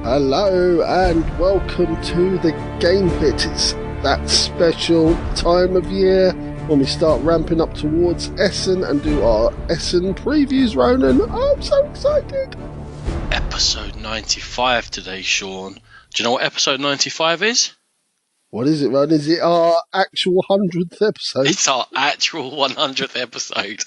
Hello and welcome to the Game Pit. It's that special time of year when we start ramping up towards Essen and do our Essen previews, Ronan. I'm so excited. Episode 95 today, Sean. Do you know what episode 95 is? What is it, Ronan? Is it our actual 100th episode? It's our actual 100th episode.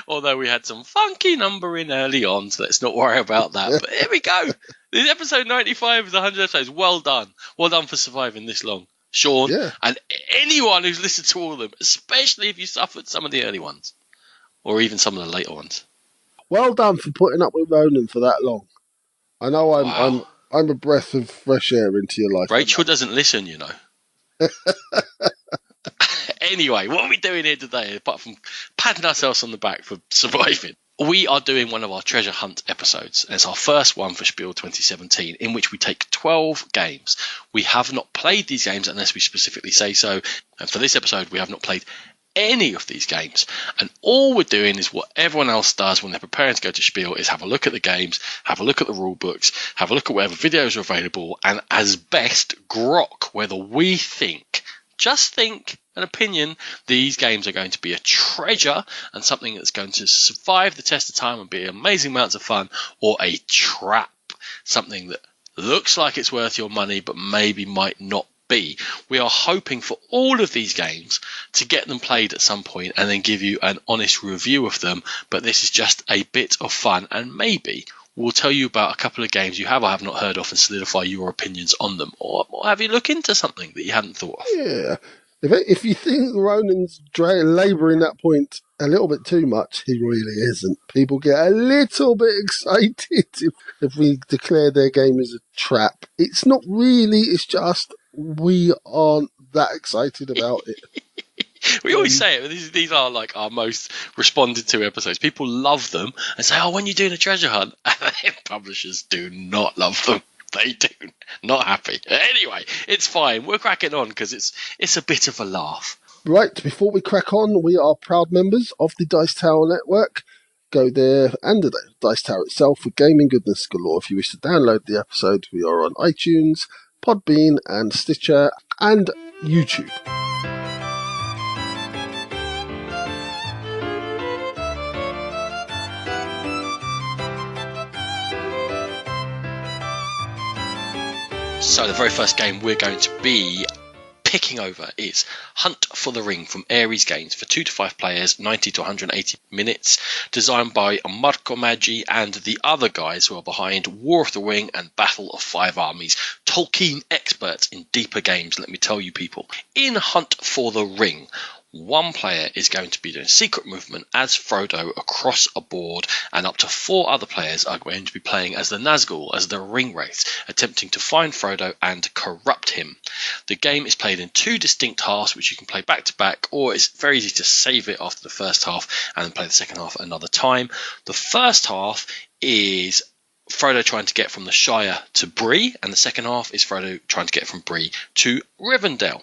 Although we had some funky numbering early on, so let's not worry about that. But here we go. This episode 95 is 100 episodes. Well done. Well done for surviving this long, Sean. Yeah. And anyone who's listened to all of them, especially if you suffered some of the early ones, or even some of the later ones. Well done for putting up with Ronan for that long. I know I'm a breath of fresh air into your life. Rachel doesn't listen, you know. Anyway, what are we doing here today, apart from patting ourselves on the back for surviving? We are doing one of our treasure hunt episodes. It's our first one for Spiel 2017, in which we take 12 games. We have not played these games unless we specifically say so. And for this episode, we have not played any of these games, and all we're doing is what everyone else does when they're preparing to go to Spiel, is have a look at the games, have a look at the rule books, have a look at whatever videos are available, and as best grok whether we think, just think, an opinion, these games are going to be a treasure and something that's going to survive the test of time and be amazing amounts of fun, or a trap, something that looks like it's worth your money but maybe might not be. We are hoping for all of these games to get them played at some point and then give you an honest review of them, but this is just a bit of fun, and maybe we'll tell you about a couple of games you have or have not heard of and solidify your opinions on them, or have you look into something that you hadn't thought of. Yeah. If you think Ronan's labouring that point a little bit too much, he really isn't. People get a little bit excited if we declare their game as a trap. It's not really, it's just we aren't that excited about it. We always say it. These are like our most responded to episodes. People love them and say, "Oh, when you're doing a treasure hunt," and publishers do not love them. They do not happy. Anyway, it's fine. We're cracking on because it's a bit of a laugh. Right, before we crack on, we are proud members of the Dice Tower Network. Go there and the Dice Tower itself for gaming goodness galore. If you wish to download the episode, we are on iTunes, Podbean and Stitcher and YouTube. So the very first game we're going to be picking over is Hunt for the Ring from Ares Games for 2 to 5 players, 90 to 180 minutes, designed by Marco Maggi and the other guys who are behind War of the Ring and Battle of Five Armies. Tolkien experts in deeper games, let me tell you people. In Hunt for the Ring, one player is going to be doing secret movement as Frodo across a board, and up to 4 other players are going to be playing as the Nazgul, as the ring wraiths, attempting to find Frodo and corrupt him. The game is played in 2 distinct halves, which you can play back to back, or it's very easy to save it after the first half and then play the second half another time. The first half is Frodo trying to get from the Shire to Bree, and the second half is Frodo trying to get from Bree to Rivendell.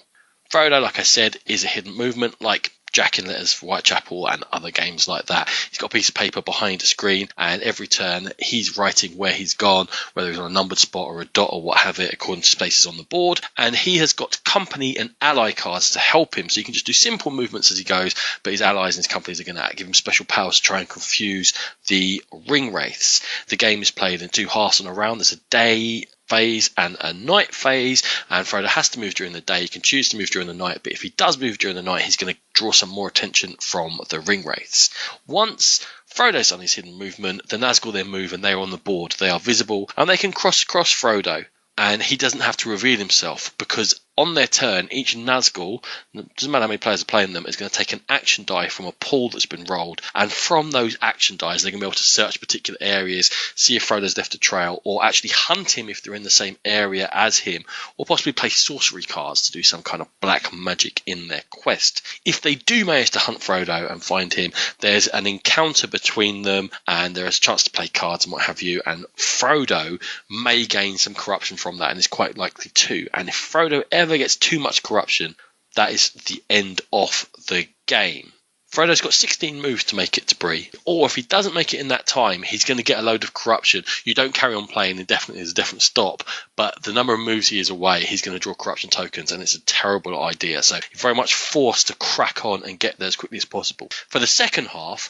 Frodo, like I said, is a hidden movement like Jack in Letters for Whitechapel and other games like that. He's got a piece of paper behind a screen, and every turn he's writing where he's gone, whether he's on a numbered spot or a dot or what have it, according to spaces on the board. And he has got company and ally cards to help him, so you can just do simple movements as he goes, but his allies and his companies are going to give him special powers to try and confuse the ring wraiths. The game is played in 2 halves on a round. There's a day phase and a night phase, and Frodo has to move during the day. He can choose to move during the night, but if he does move during the night, he's going to draw some more attention from the ring wraiths. Once Frodo's done his hidden movement, the Nazgul then move and they're on the board. They are visible and they can cross Frodo, and he doesn't have to reveal himself, because on their turn, each Nazgul, doesn't matter how many players are playing them, is going to take an action die from a pool that's been rolled, and from those action dice they're going to be able to search particular areas, see if Frodo's left a trail, or actually hunt him if they're in the same area as him, or possibly play sorcery cards to do some kind of black magic in their quest. If they do manage to hunt Frodo and find him, there's an encounter between them, and there's a chance to play cards and what have you, and Frodo may gain some corruption from that, and is quite likely to. And if Frodo ever gets too much corruption, that is the end of the game. Frodo's got 16 moves to make it to Bree, or if he doesn't make it in that time, he's going to get a load of corruption. You don't carry on playing indefinitely, there's a definite stop, but the number of moves he is away, he's going to draw corruption tokens, and it's a terrible idea. So you're very much forced to crack on and get there as quickly as possible. For the second half,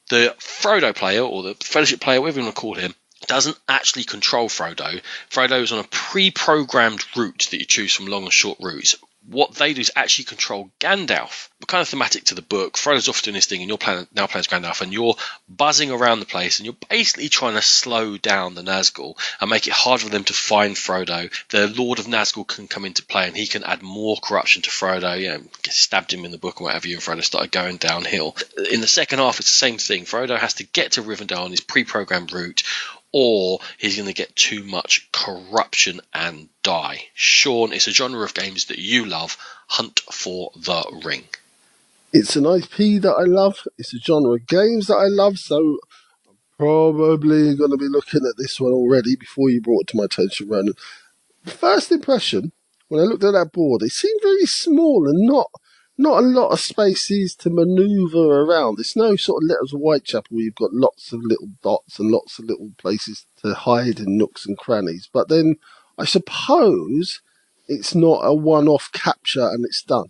the Frodo player, or the Fellowship player, whatever you want to call him, doesn't actually control Frodo. Frodo is on a pre-programmed route that you choose from long and short routes. What they do is actually control Gandalf. Kind of thematic to the book. Frodo's off doing his thing, and you're now playing as Gandalf, and you're buzzing around the place, and you're basically trying to slow down the Nazgul and make it hard for them to find Frodo. The Lord of Nazgul can come into play, and he can add more corruption to Frodo. You know, stabbed him in the book and what have you, and Frodo started going downhill. In the second half, it's the same thing. Frodo has to get to Rivendell on his pre-programmed route, or he's going to get too much corruption and die. Sean, it's a genre of games that you love. Hunt for the Ring. It's an IP that I love. It's a genre of games that I love. So I'm probably going to be looking at this one already before you brought it to my attention, Ronan. First impression, when I looked at that board, it seemed very small and not a lot of spaces to manoeuvre around. It's no sort of Letters of Whitechapel where you've got lots of little dots and lots of little places to hide in nooks and crannies. But then I suppose it's not a one-off capture and it's done.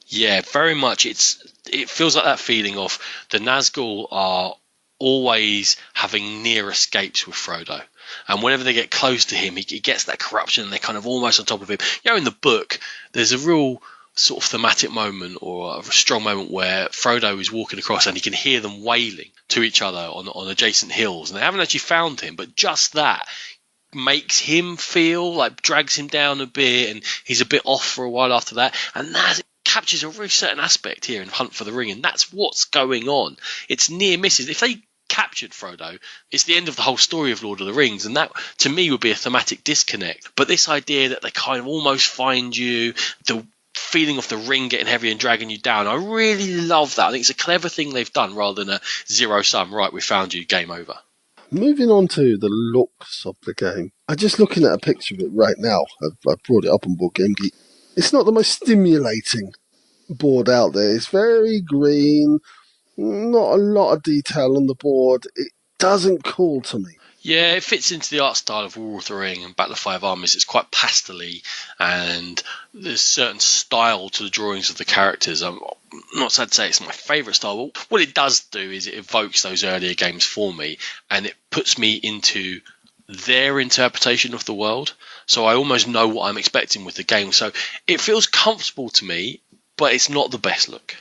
Yeah, very much. It feels like that feeling of the Nazgul are always having near escapes with Frodo. And whenever they get close to him, he gets that corruption and they're kind of almost on top of him. You know, in the book, there's a real sort of thematic moment or a strong moment where Frodo is walking across and he can hear them wailing to each other on adjacent hills. And they haven't actually found him, but just that makes him feel like, drags him down a bit, and he's a bit off for a while after that. And that captures a very certain aspect here in Hunt for the Ring, and that's what's going on. It's near misses. If they captured Frodo, it's the end of the whole story of Lord of the Rings, and that to me would be a thematic disconnect. But this idea that they kind of almost find you, the feeling of the ring getting heavy and dragging you down, I really love that. I think it's a clever thing they've done rather than a zero sum, right, we found you, game over. Moving on to the looks of the game. I'm just looking at a picture of it right now. I've brought it up on Board Game Geek. It's not the most stimulating board out there. It's very green, not a lot of detail on the board. It doesn't call to me. Yeah, it fits into the art style of War of the Ring and Battle of Five Armies. It's quite pastel-y, and there's a certain style to the drawings of the characters. I'm not sad to say it's my favourite style, but what it does do is it evokes those earlier games for me, and it puts me into their interpretation of the world. So I almost know what I'm expecting with the game. So it feels comfortable to me, but it's not the best look.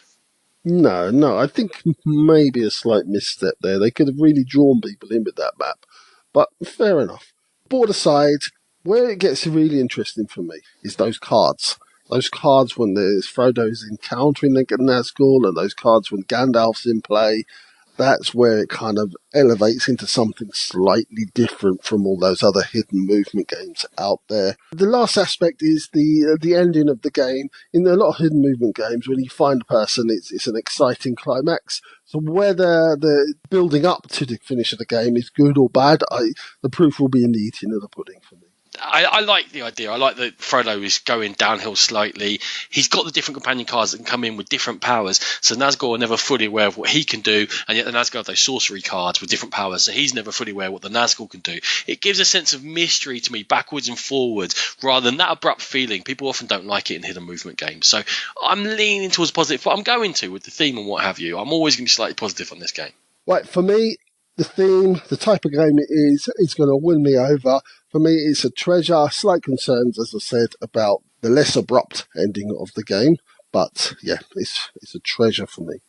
No, I think maybe a slight misstep there. They could have really drawn people in with that map. But fair enough. Board aside, where it gets really interesting for me is those cards. Those cards when there's Frodo's encountering the Nazgul, and those cards when Gandalf's in play. That's where it kind of elevates into something slightly different from all those other hidden movement games out there. The last aspect is the ending of the game. In a lot of hidden movement games, when you find a person, it's an exciting climax. So whether the building up to the finish of the game is good or bad, the proof will be in the eating of the pudding for me. I like the idea. I like that Frodo is going downhill slightly. He's got the different companion cards that can come in with different powers. So Nazgul are never fully aware of what he can do, and yet the Nazgul have those sorcery cards with different powers. So he's never fully aware of what the Nazgul can do. It gives a sense of mystery to me, backwards and forwards, rather than that abrupt feeling. People often don't like it in hidden movement games. So I'm leaning towards positive, but I'm going to with the theme and what have you. I'm always going to be slightly positive on this game. Right, for me, the theme, the type of game it is going to win me over. For me, it's a treasure. Slight concerns, as I said, about the less abrupt ending of the game. But, yeah, it's a treasure for me.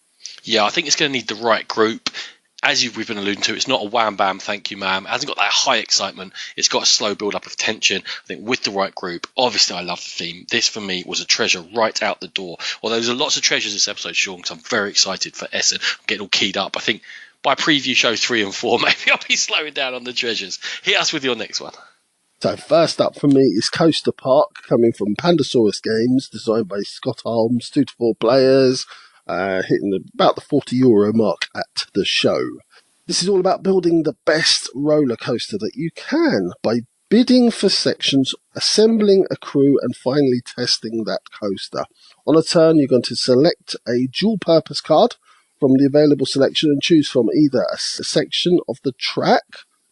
Yeah, I think it's going to need the right group. As we've been alluding to, it's not a wham bam, thank you ma'am. It hasn't got that high excitement. It's got a slow build up of tension. I think with the right group, obviously I love the theme. This for me was a treasure right out the door. Although there's lots of treasures this episode, Sean, because I'm very excited for Essen. I'm getting all keyed up. I think by preview show 3 and 4, maybe I'll be slowing down on the treasures. Hit us with your next one. So first up for me is Coaster Park, coming from Pandasaurus Games, designed by Scott Holmes, 2 to 4 players, hitting about the €40 mark at the show. This is all about building the best roller coaster that you can by bidding for sections, assembling a crew, and finally testing that coaster. On a turn, you're going to select a dual purpose card from the available selection and choose from either a section of the track,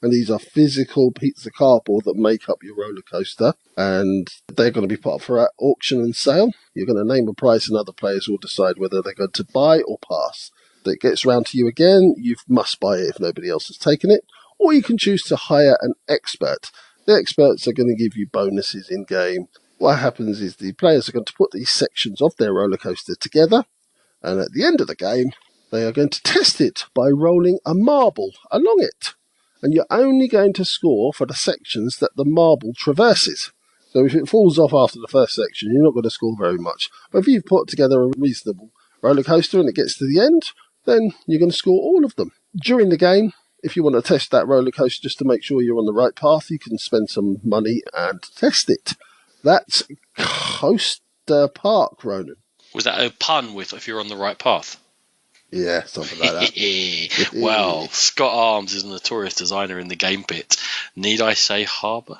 and these are physical pieces of cardboard that make up your roller coaster, and they're going to be put up for auction and sale. You're going to name a price, and other players will decide whether they're going to buy or pass. If it gets round to you again, you must buy it if nobody else has taken it, or you can choose to hire an expert. The experts are going to give you bonuses in-game. What happens is the players are going to put these sections of their roller coaster together, and at the end of the game, they are going to test it by rolling a marble along it. And you're only going to score for the sections that the marble traverses. So if it falls off after the first section, you're not going to score very much. But if you've put together a reasonable roller coaster and it gets to the end, then you're going to score all of them. During the game, if you want to test that roller coaster just to make sure you're on the right path, you can spend some money and test it. That's Coaster Park, Ronan. Was that a pun with if you're on the right path? Yeah, something like that. Well, Scott Arms is a notorious designer in the game pit. Need I say harbour?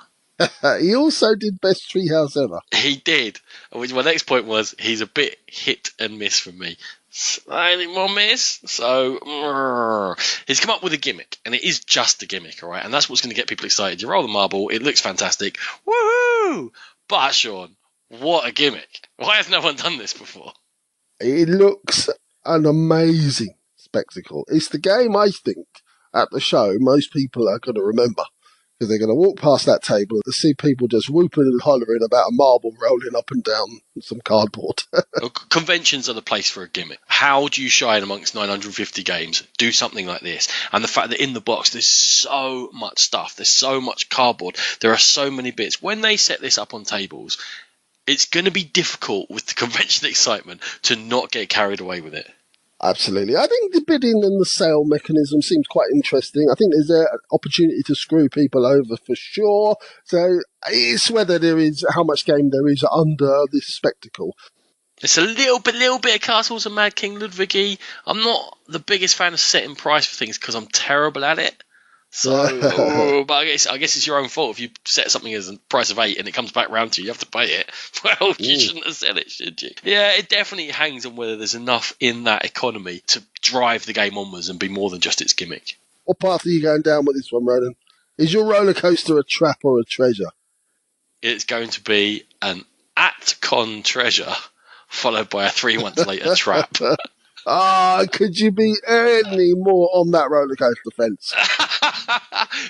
He also did Best Treehouse Ever. He did. Which my next point was he's a bit hit and miss from me. Slightly more miss. So he's come up with a gimmick, and it is just a gimmick, all right? And that's what's going to get people excited. You roll the marble, it looks fantastic. Woohoo! But Sean, what a gimmick! Why has no one done this before? It looks an amazing spectacle. It's the game, I think, at the show most people are going to remember, because they're going to walk past that table and see people just whooping and hollering about a marble rolling up and down some cardboard. Conventions are the place for a gimmick. How do you shine amongst 950 games? Do something like this. And the fact that in the box there's so much stuff, there's so much cardboard, there are so many bits. When they set this up on tables, it's going to be difficult with the convention excitement to not get carried away with it. Absolutely. I think the bidding and the sale mechanism seems quite interesting. I think there's an opportunity to screw people over for sure. So it's whether there is, how much game there is under this spectacle. It's a little bit of Castles of Mad King Ludwig-y. I'm not the biggest fan of setting price for things because I'm terrible at it. So, but I guess it's your own fault if you set something as a price of 8 and it comes back round to you. You have to pay it. Well, you shouldn't have said it, should you? Yeah, it definitely hangs on whether there's enough in that economy to drive the game onwards and be more than just its gimmick. What path are you going down with this one, Ronan? Is your roller coaster a trap or a treasure? It's going to be an at-con treasure followed by a 3 months later trap. Could you be any more on that roller coaster fence?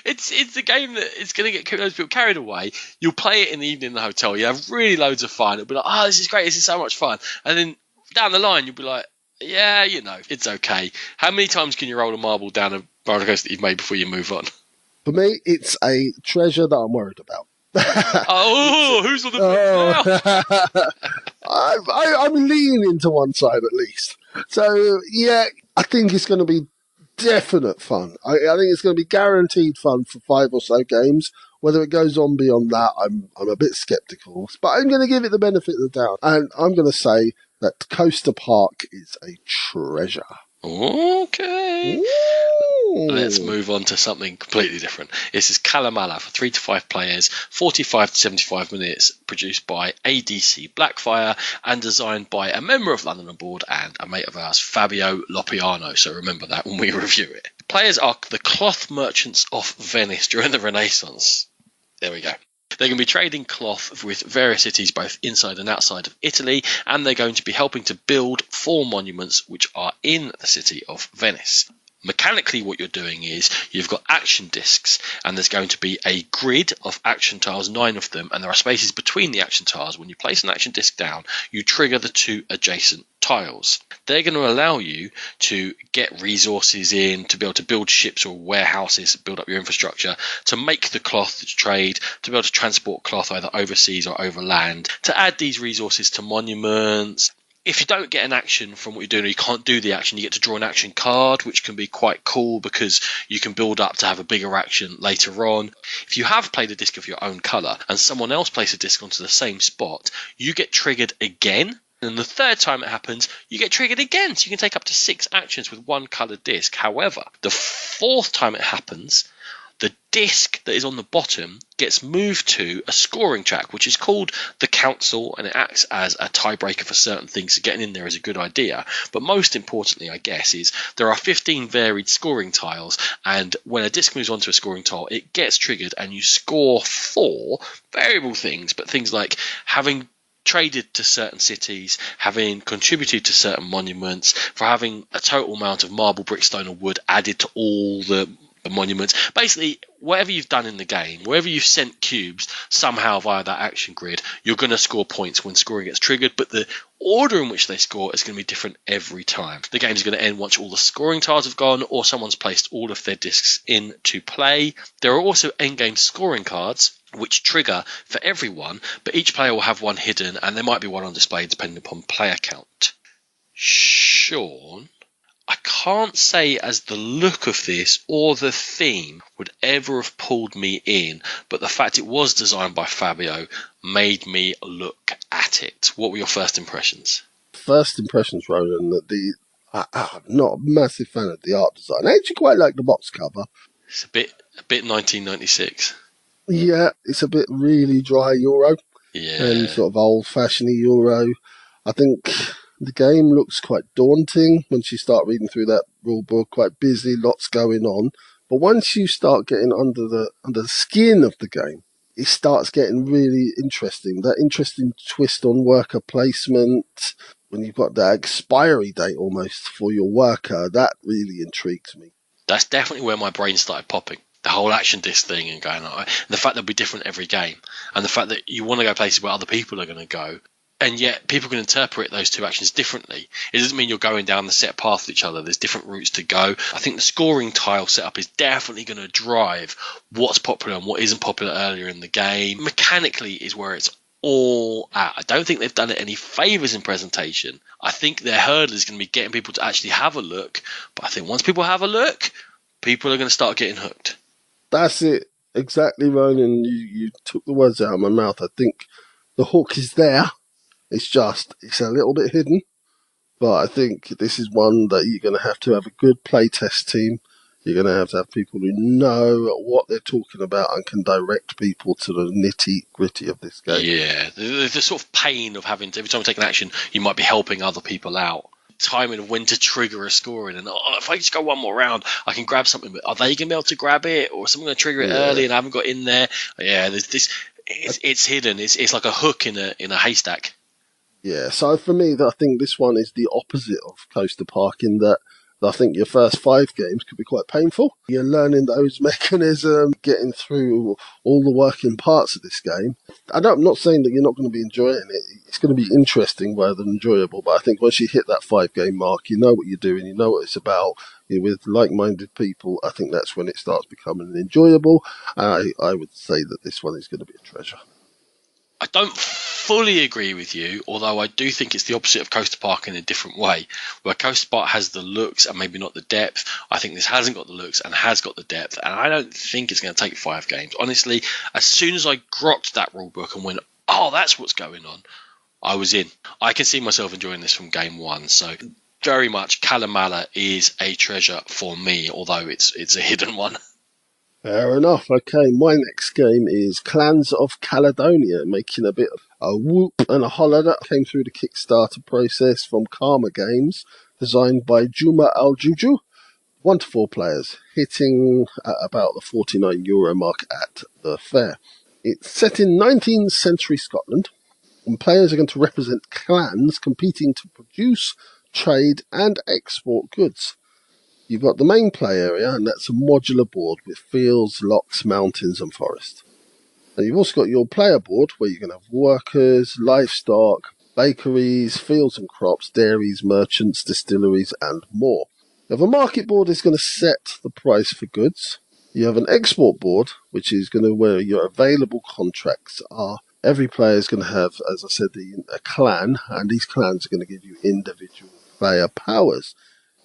It's a game that it's going to get loads of people carried away. You'll play it in the evening in the hotel. You have really loads of fun. It'll be like, this is great. This is so much fun. And then down the line, you'll be like, yeah, it's okay. How many times can you roll a marble down a roller coaster that you've made before you move on? For me, it's a treasure that I'm worried about. Who's on the fence now? I'm leaning to one side at least. So, yeah, I think it's going to be definite fun. I think it's going to be guaranteed fun for 5 or so games. Whether it goes on beyond that, I'm a bit sceptical. But I'm going to give it the benefit of the doubt. And I'm going to say that Coaster Park is a treasure. Okay. Ooh. Let's move on to something completely different. This is Calimala for 3 to 5 players, 45 to 75 minutes, produced by ADC Blackfire and designed by a member of London on Board and a mate of ours, Fabio Lopiano. So remember that when we review it. Players are the cloth merchants of Venice during the Renaissance. There we go. They're going to be trading cloth with various cities both inside and outside of Italy, and they're going to be helping to build 4 monuments which are in the city of Venice. Mechanically, what you're doing is you've got action discs, and there's going to be a grid of action tiles, 9 of them, and there are spaces between the action tiles. When you place an action disc down, you trigger the 2 adjacent tiles. They're going to allow you to get resources in, to be able to build ships or warehouses, build up your infrastructure, to make the cloth to trade, to be able to transport cloth either overseas or over land, to add these resources to monuments. If you don't get an action from what you're doing, or you can't do the action, you get to draw an action card, which can be quite cool because you can build up to have a bigger action later on. If you have played a disc of your own colour and someone else places a disc onto the same spot, you get triggered again. And the 3rd time it happens, you get triggered again. So you can take up to 6 actions with 1 coloured disc. However, the 4th time it happens, The disc that is on the bottom gets moved to a scoring track, which is called the council, and it acts as a tiebreaker for certain things. So getting in there is a good idea. But most importantly, I guess, is there are 15 varied scoring tiles, and when a disc moves onto a scoring tile, it gets triggered, and you score for variable things, but things like having traded to certain cities, having contributed to certain monuments, for having a total amount of marble, brick, stone, or wood added to all the monuments. Basically, whatever you've done in the game, wherever you've sent cubes somehow via that action grid, you're going to score points when scoring gets triggered, but the order in which they score is going to be different every time. The game's going to end once all the scoring tiles have gone or someone's placed all of their discs into play. There are also endgame scoring cards which trigger for everyone, but each player will have one hidden, and there might be one on display depending upon player count. Sean, I can't say as the look of this or the theme would ever have pulled me in, but the fact it was designed by Fabio made me look at it. What were your first impressions? First impressions, Ronan, that I'm not a massive fan of the art design. I actually quite like the box cover. It's a bit 1996. Yeah, it's a bit really dry Euro. Yeah. And sort of old-fashioned Euro. I think the game looks quite daunting once you start reading through that rule book. Quite busy, lots going on. But once you start getting under the skin of the game, it starts getting really interesting. That interesting twist on worker placement, when you've got that expiry date almost for your worker, that really intrigues me. That's definitely where my brain started popping. The whole action disc thing and going on. And the fact that it'll be different every game. And the fact that you want to go places where other people are going to go. And yet people can interpret those two actions differently. It doesn't mean you're going down the set path with each other. There's different routes to go. I think the scoring tile setup is definitely going to drive what's popular and what isn't popular earlier in the game. Mechanically is where it's all at. I don't think they've done it any favours in presentation. I think their hurdle is going to be getting people to actually have a look. But I think once people have a look, people are going to start getting hooked. That's it. Exactly, Ronan. You took the words out of my mouth. I think the hook is there. It's a little bit hidden. But I think this is one that you're going to have a good playtest team. You're going to have people who know what they're talking about and can direct people to the nitty-gritty of this game. Yeah, the sort of pain of having to, every time you take an action, you might be helping other people out. Timing of when to trigger a scoring, and if I just go one more round, I can grab something. But are they going to be able to grab it, or is someone going to trigger it early and I haven't got in there? Yeah, there's this. It's hidden. It's like a hook in a haystack. Yeah, so for me, I think this one is the opposite of Coaster Park in that I think your first 5 games could be quite painful. You're learning those mechanisms, getting through all the working parts of this game. I'm not saying that you're not going to be enjoying it. It's going to be interesting rather than enjoyable, but I think once you hit that 5-game mark, you know what you're doing, you know what it's about. You're with like-minded people, I think that's when it starts becoming enjoyable. I would say that this one is going to be a treasure. I don't fully agree with you, although I do think it's the opposite of Coaster Park in a different way. Where Coaster Park has the looks and maybe not the depth, I think this hasn't got the looks and has got the depth, and I don't think it's going to take 5 games. Honestly, as soon as I grokked that rulebook and went, oh, that's what's going on, I was in. I can see myself enjoying this from game 1, so very much Calimala is a treasure for me, although it's a hidden one. Fair enough. Okay, my next game is Clans of Caledonia, making a bit of a whoop and a holler that came through the Kickstarter process from Karma Games, designed by Juma Al-Juju. 1 to 4 players, hitting at about the €49 mark at the fair. It's set in 19th century Scotland, and players are going to represent clans competing to produce, trade, and export goods. You've got the main play area, and that's a modular board with fields, locks, mountains, and forest. And you've also got your player board, where you're going to have workers, livestock, bakeries, fields and crops, dairies, merchants, distilleries, and more. You have a market board that's going to set the price for goods. You have an export board, which is going to where your available contracts are. Every player is going to have, as I said, a clan, and these clans are going to give you individual player powers.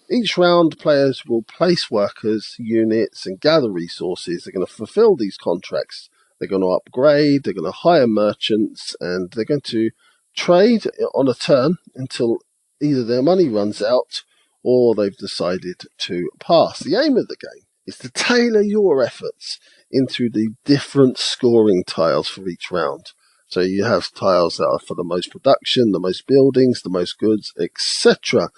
Each round, players will place workers, units, and gather resources. They're going to fulfill these contracts. They're going to upgrade, they're going to hire merchants, and they're going to trade on a turn until either their money runs out or they've decided to pass. The aim of the game is to tailor your efforts into the different scoring tiles for each round. So you have tiles that are for the most production, the most buildings, the most goods, etc.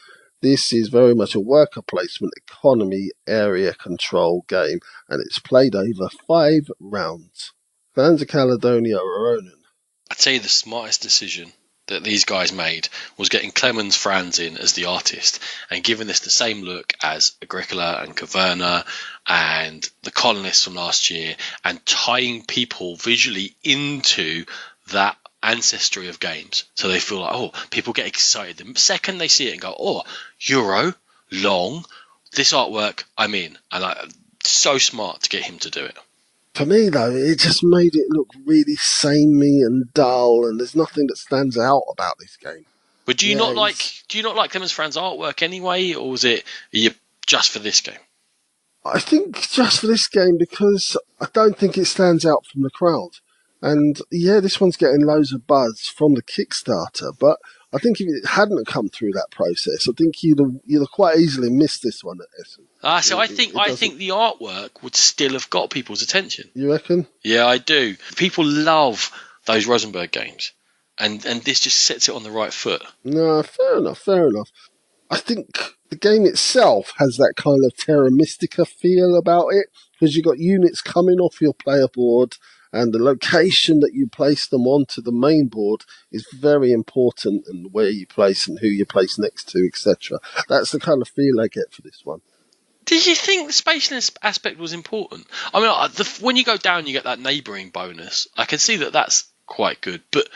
This is very much a worker placement economy area control game, and it's played over 5 rounds. Fans of Caledonia or Ronan? I'd say the smartest decision that these guys made was getting Clemens Franz in as the artist and giving this the same look as Agricola and Caverna and the colonists from last year, and tying people visually into that ancestry of games, so they feel like, oh, people get excited the second they see it and go, oh, Euro, long, this artwork, I'm in. And so smart to get him to do it. For me, though, it just made it look really samey and dull, and there's nothing that stands out about this game. But do you not like Clemens Franz's artwork anyway, or was it just for this game? I think just for this game, because I don't think it stands out from the crowd. And yeah, this one's getting loads of buzz from the Kickstarter, but I think if it hadn't come through that process, I think you'd have quite easily missed this one at Essen. So I think the artwork would still have got people's attention. You reckon? Yeah, I do. People love those Rosenberg games, and this just sets it on the right foot. No, fair enough. I think the game itself has that kind of Terra Mystica feel about it, because you've got units coming off your player board, and the location that you place them onto the main board is very important, and where you place and who you place next to, etc. That's the kind of feel I get for this one. Did you think the spatial aspect was important? I mean, when you go down, you get that neighbouring bonus. I can see that that's quite good. But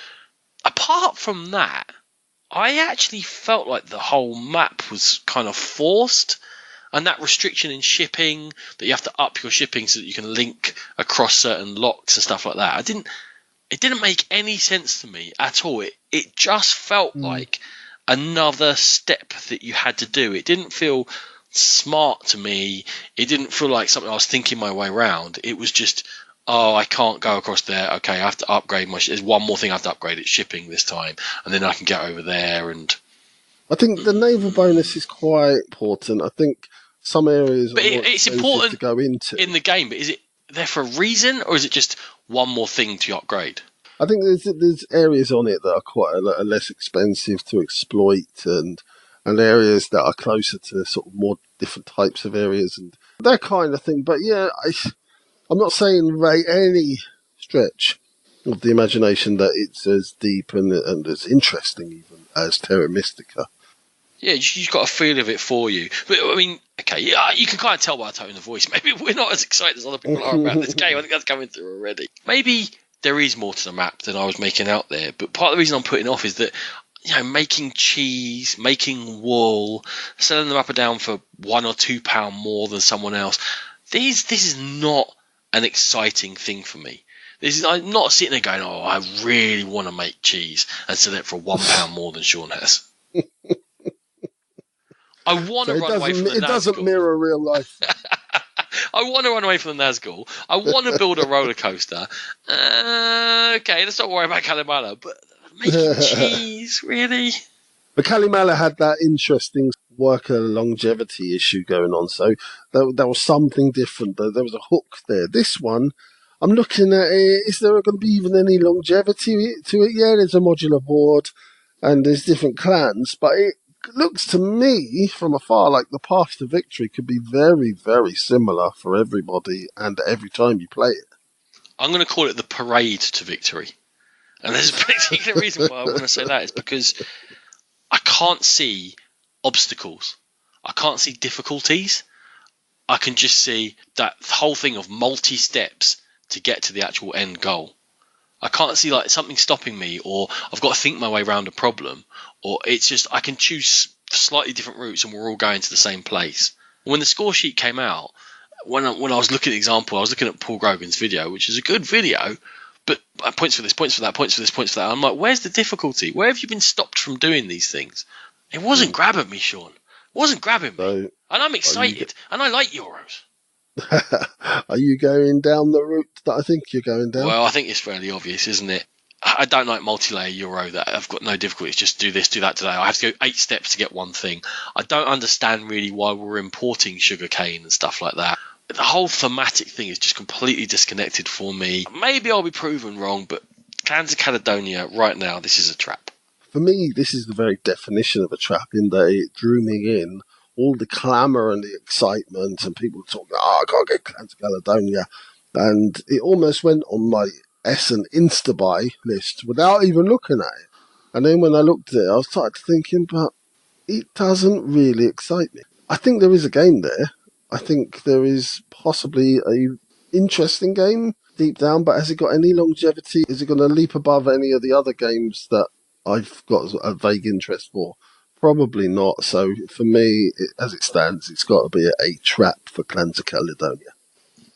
apart from that, I actually felt like the whole map was kind of forced. And that restriction in shipping, that you have to up your shipping so that you can link across certain locks and stuff like that. It didn't make any sense to me at all. It just felt like another step that you had to do. It didn't feel smart to me. It didn't feel like something I was thinking my way around. It was just, oh, I can't go across there. Okay, I have to upgrade there's one more thing I have to upgrade. It's shipping this time, and then I can get over there. And I think the naval bonus is quite important. I think some areas it's important to go into in the game, but is it there for a reason, or is it just one more thing to upgrade? I think there's areas on it that are quite less expensive to exploit, and areas that are closer to sort of more different types of areas and that kind of thing. But yeah, I'm not saying by any stretch of the imagination that it's as deep and as interesting even as Terra Mystica. Yeah, you've got a feel of it for you. But I mean, okay, yeah, you can kind of tell by the tone of the voice. Maybe we're not as excited as other people are about this game. I think that's coming through already. Maybe there is more to the map than I was making out there. But part of the reason I'm putting off is that, you know, making cheese, making wool, selling them up and down for £1 or £2 more than someone else. This is not an exciting thing for me. I'm not sitting there going, oh, I really want to make cheese and sell it for £1 more than Sean has. I want to run away from the Nazgul. It doesn't mirror real life. I want to run away from the Nazgul. I want to build a roller coaster. Okay, let's not worry about Calimala. But making cheese, really? But Calimala had that interesting worker longevity issue going on. So there was something different. There was a hook there. This one, I'm looking at it. Is there going to be even any longevity to it? Yeah, there's a modular board and there's different clans. But it looks to me from afar like the path to victory could be very, very similar for everybody and every time you play it. I'm going to call it the parade to victory. And there's a particular reason why I want to say that is because I can't see obstacles. I can't see difficulties. I can just see that whole thing of multi-steps to get to the actual end goal. I can't see like something stopping me, or I've got to think my way around a problem, or it's just I can choose slightly different routes and we're all going to the same place. When the score sheet came out, when I was looking at the example, I was looking at Paul Grogan's video, which is a good video, but points for this, points for that, points for this, points for that. I'm like, where's the difficulty? Where have you been stopped from doing these things? It wasn't grabbing me, Sean. It wasn't grabbing me. And I'm excited, and I like Euros. Are you going down the route that I think you're going down? Well, I think it's fairly obvious, isn't it? I don't like multi-layer Euro that I've got no difficulties. Just do this, do that today. I have to go 8 steps to get one thing. I don't understand really why we're importing sugarcane and stuff like that. the whole thematic thing is just completely disconnected for me. Maybe I'll be proven wrong, but Clans of Caledonia right now, this is a trap. For me, this is the very definition of a trap in that it drew me in. All the clamour and the excitement and people talking, I can't get Clans of Caledonia. And it almost went on my Essen Insta-buy list without even looking at it. And then when I looked at it, I started thinking, but it doesn't really excite me. I think there is a game there. I think there is possibly a interesting game deep down, but has it got any longevity? Is it going to leap above any of the other games that I've got a vague interest for? Probably not. So for me, as it stands, it's got to be a trap for Clans of Caledonia.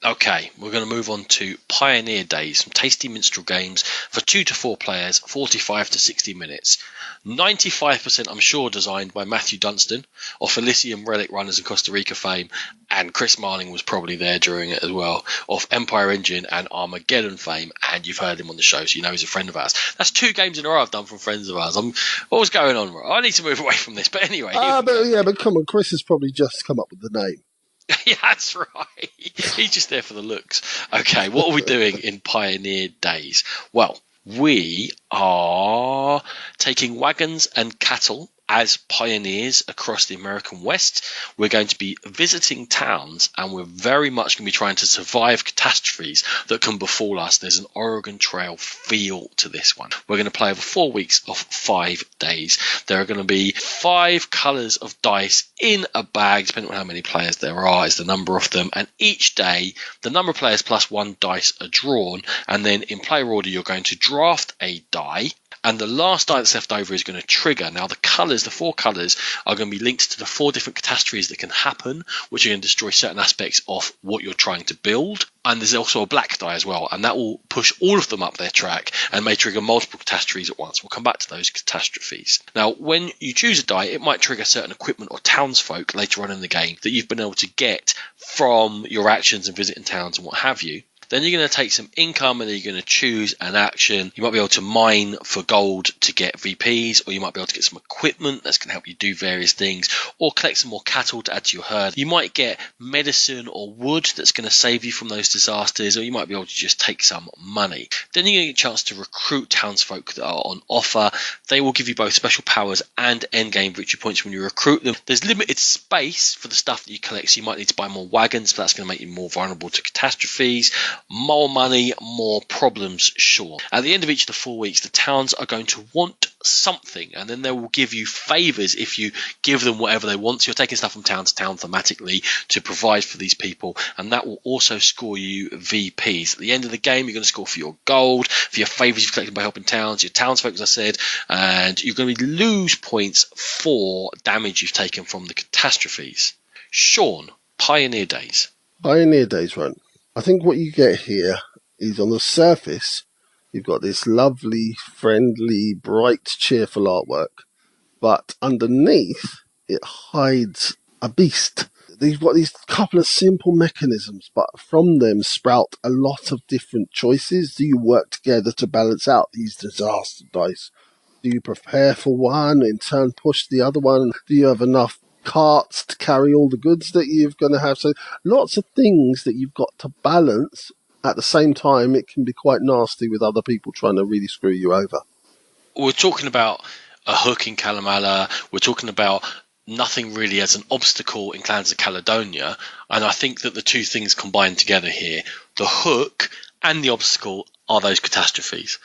Okay, we're going to move on to Pioneer Days, some tasty minstrel games for 2 to 4 players, 45 to 60 minutes. 95% I'm sure designed by Matthew Dunstan of Elysium Relic Runners and Costa Rica fame, and Chris Marling was probably there during it as well, of Empire Engine and Armageddon fame, and you've heard him on the show, so you know he's a friend of ours. That's 2 games in a row I've done from friends of ours. What was going on? I need to move away from this, but anyway. But come on, Chris has probably just come up with the name. Yeah, that's right. He's just there for the looks. Okay, what are we doing in Pioneer Days? Well, we are taking wagons and cattle as pioneers across the American West. We're going to be visiting towns, and we're very much going to be trying to survive catastrophes that can befall us. There's an Oregon Trail feel to this one. We're going to play over 4 weeks of 5 days. There are going to be 5 colours of dice in a bag, depending on how many players there are, is the number of them. And each day, the number of players plus 1 dice are drawn. And then in player order, you're going to draft a die. And the last die that's left over is going to trigger. Now, the colours, the 4 colours, are going to be linked to the 4 different catastrophes that can happen, which are going to destroy certain aspects of what you're trying to build. And there's also a black die as well, and that will push all of them up their track and may trigger multiple catastrophes at once. We'll come back to those catastrophes. Now, when you choose a die, it might trigger certain equipment or townsfolk later on in the game that you've been able to get from your actions and visiting towns and what have you. Then you're going to take some income and then you're going to choose an action. You might be able to mine for gold to get VPs, or you might be able to get some equipment that's going to help you do various things, or collect some more cattle to add to your herd. You might get medicine or wood that's going to save you from those disasters, or you might be able to just take some money. Then you're going to get a chance to recruit townsfolk that are on offer. They will give you both special powers and endgame victory points when you recruit them. There's limited space for the stuff that you collect, so you might need to buy more wagons, but that's going to make you more vulnerable to catastrophes. More money, more problems, sure. At the end of each of the 4 weeks, the towns are going to want something, and then they will give you favours if you give them whatever they want. So you're taking stuff from town to town thematically to provide for these people, and that will also score you VPs. At the end of the game, you're going to score for your gold, for your favours you've collected by helping towns, your townsfolk, as I said, and you're going to lose points for damage you've taken from the catastrophes. Sean, Pioneer Days. Pioneer Days run. I think what you get here is, on the surface, you've got this lovely, friendly, bright, cheerful artwork, but underneath it hides a beast. You've got these couple of simple mechanisms, but from them sprout a lot of different choices. Do you work together to balance out these disaster dice? Do you prepare for one, in turn push the other one? Do you have enough carts to carry all the goods that you're going to have? So lots of things that you've got to balance. At the same time, it can be quite nasty with other people trying to really screw you over. We're talking about a hook in Calimala. We're talking about nothing really as an obstacle in Clans of Caledonia. And I think that the two things combined together here, the hook and the obstacle, are those catastrophes.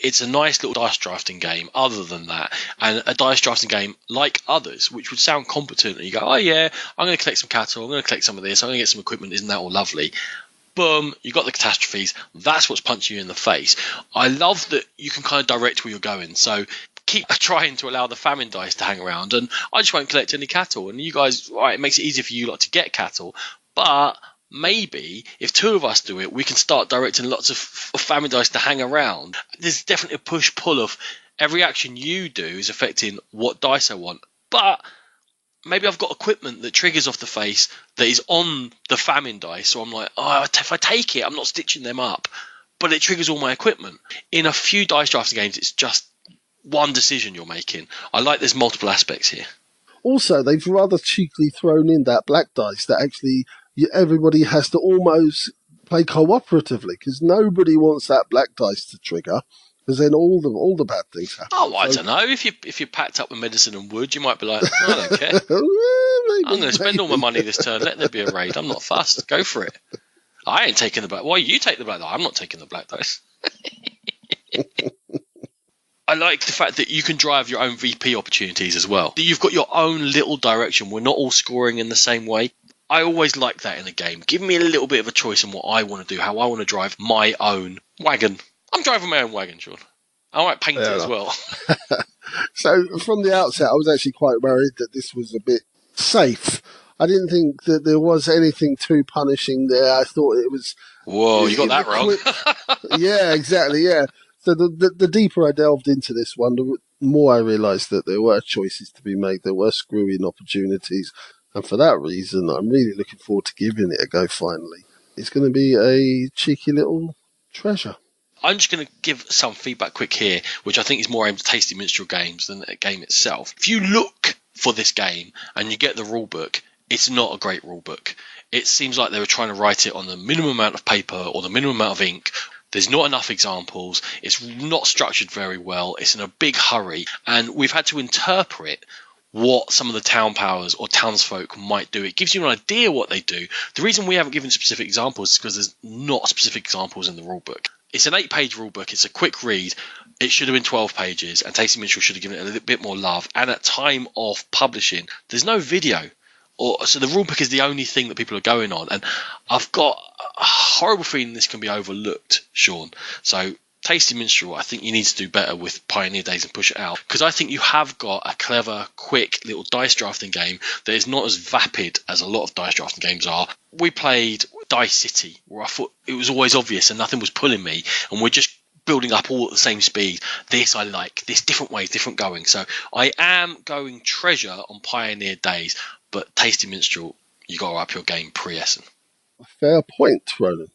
It's a nice little dice drafting game other than that, and a dice drafting game like others, which would sound competent, and you go, oh yeah, I'm going to collect some cattle, I'm going to collect some of this, I'm going to get some equipment, isn't that all lovely? Boom, you got the catastrophes. That's what's punching you in the face. I love that you can kind of direct where you're going, so keep trying to allow the famine dice to hang around, and I just won't collect any cattle, and you guys, right, it makes it easier for you lot to get cattle, but maybe if 2 of us do it, we can start directing lots of famine dice to hang around. There's definitely a push-pull of every action you do is affecting what dice I want. But maybe I've got equipment that triggers off the face that is on the famine dice. So I'm like, oh, if I take it, I'm not stitching them up. But it triggers all my equipment. In a few dice drafting games, it's just one decision you're making. I like there's multiple aspects here. Also, they've rather cheekily thrown in that black dice that actually everybody has to almost play cooperatively because nobody wants that black dice to trigger. Because then all the bad things happen. Oh, I don't know. If you're packed up with medicine and wood, you might be like, I don't care. I'm going to spend all my money this turn. Let there be a raid. I'm not fussed. Go for it. I ain't taking the black. Why you take the black dice? I'm not taking the black dice. I like the fact that you can drive your own VP opportunities as well. That you've got your own little direction. We're not all scoring in the same way. I always like that in a game. Give me a little bit of a choice in what I want to do, how I want to drive my own wagon. I'm driving my own wagon, Sean. I might paint it as well. So from the outset, I was actually quite worried that this was a bit safe. I didn't think that there was anything too punishing there. I thought it was... Whoa, you got that wrong. Yeah, exactly, yeah. So the deeper I delved into this one, the more I realised that there were choices to be made. There were screw-in opportunities. And for that reason, I'm really looking forward to giving it a go finally. It's going to be a cheeky little treasure. I'm just going to give some feedback quick here, which I think is more aimed at Tasty Minstrel games than the game itself. If you look for this game and you get the rulebook, it's not a great rulebook. It seems like they were trying to write it on the minimum amount of paper or the minimum amount of ink. There's not enough examples. It's not structured very well. It's in a big hurry. And we've had to interpret what some of the town powers or townsfolk might do. It gives you an idea what they do. The reason we haven't given specific examples is because there's not specific examples in the rulebook. It's an 8-page rulebook. It's a quick read. It should have been 12 pages, and Tasty Minstrel should have given it a little bit more love. And at time of publishing, there's no video. So the rulebook is the only thing that people are going on. And I've got a horrible feeling this can be overlooked, Sean. So Tasty Minstrel, I think you need to do better with Pioneer Days and push it out. Because I think you have got a clever, quick little dice drafting game that is not as vapid as a lot of dice drafting games are. We played Dice City, where I thought it was always obvious and nothing was pulling me. And we're just building up all at the same speed. This I like. This different ways, different going. So I am going treasure on Pioneer Days. But Tasty Minstrel, you got to up your game pre-Essen. Fair point, Ronan.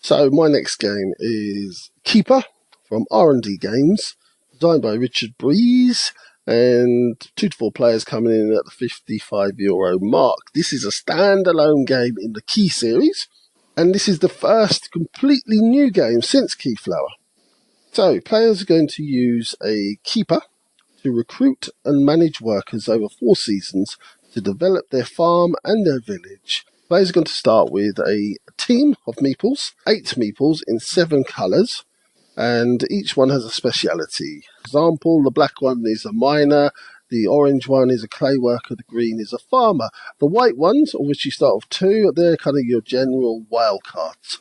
So my next game is Keyper from R&D Games, designed by Richard Breeze, and 2 to 4 players coming in at the €55 mark. This is a standalone game in the Key series, and this is the first completely new game since Keyflower. So players are going to use a keeper to recruit and manage workers over 4 seasons to develop their farm and their village. Players are going to start with a team of meeples, 8 meeples in 7 colours, and each one has a speciality. For example, the black one is a miner, the orange one is a clay worker, the green is a farmer. The white ones, of which you start with 2, they're kind of your general wildcards.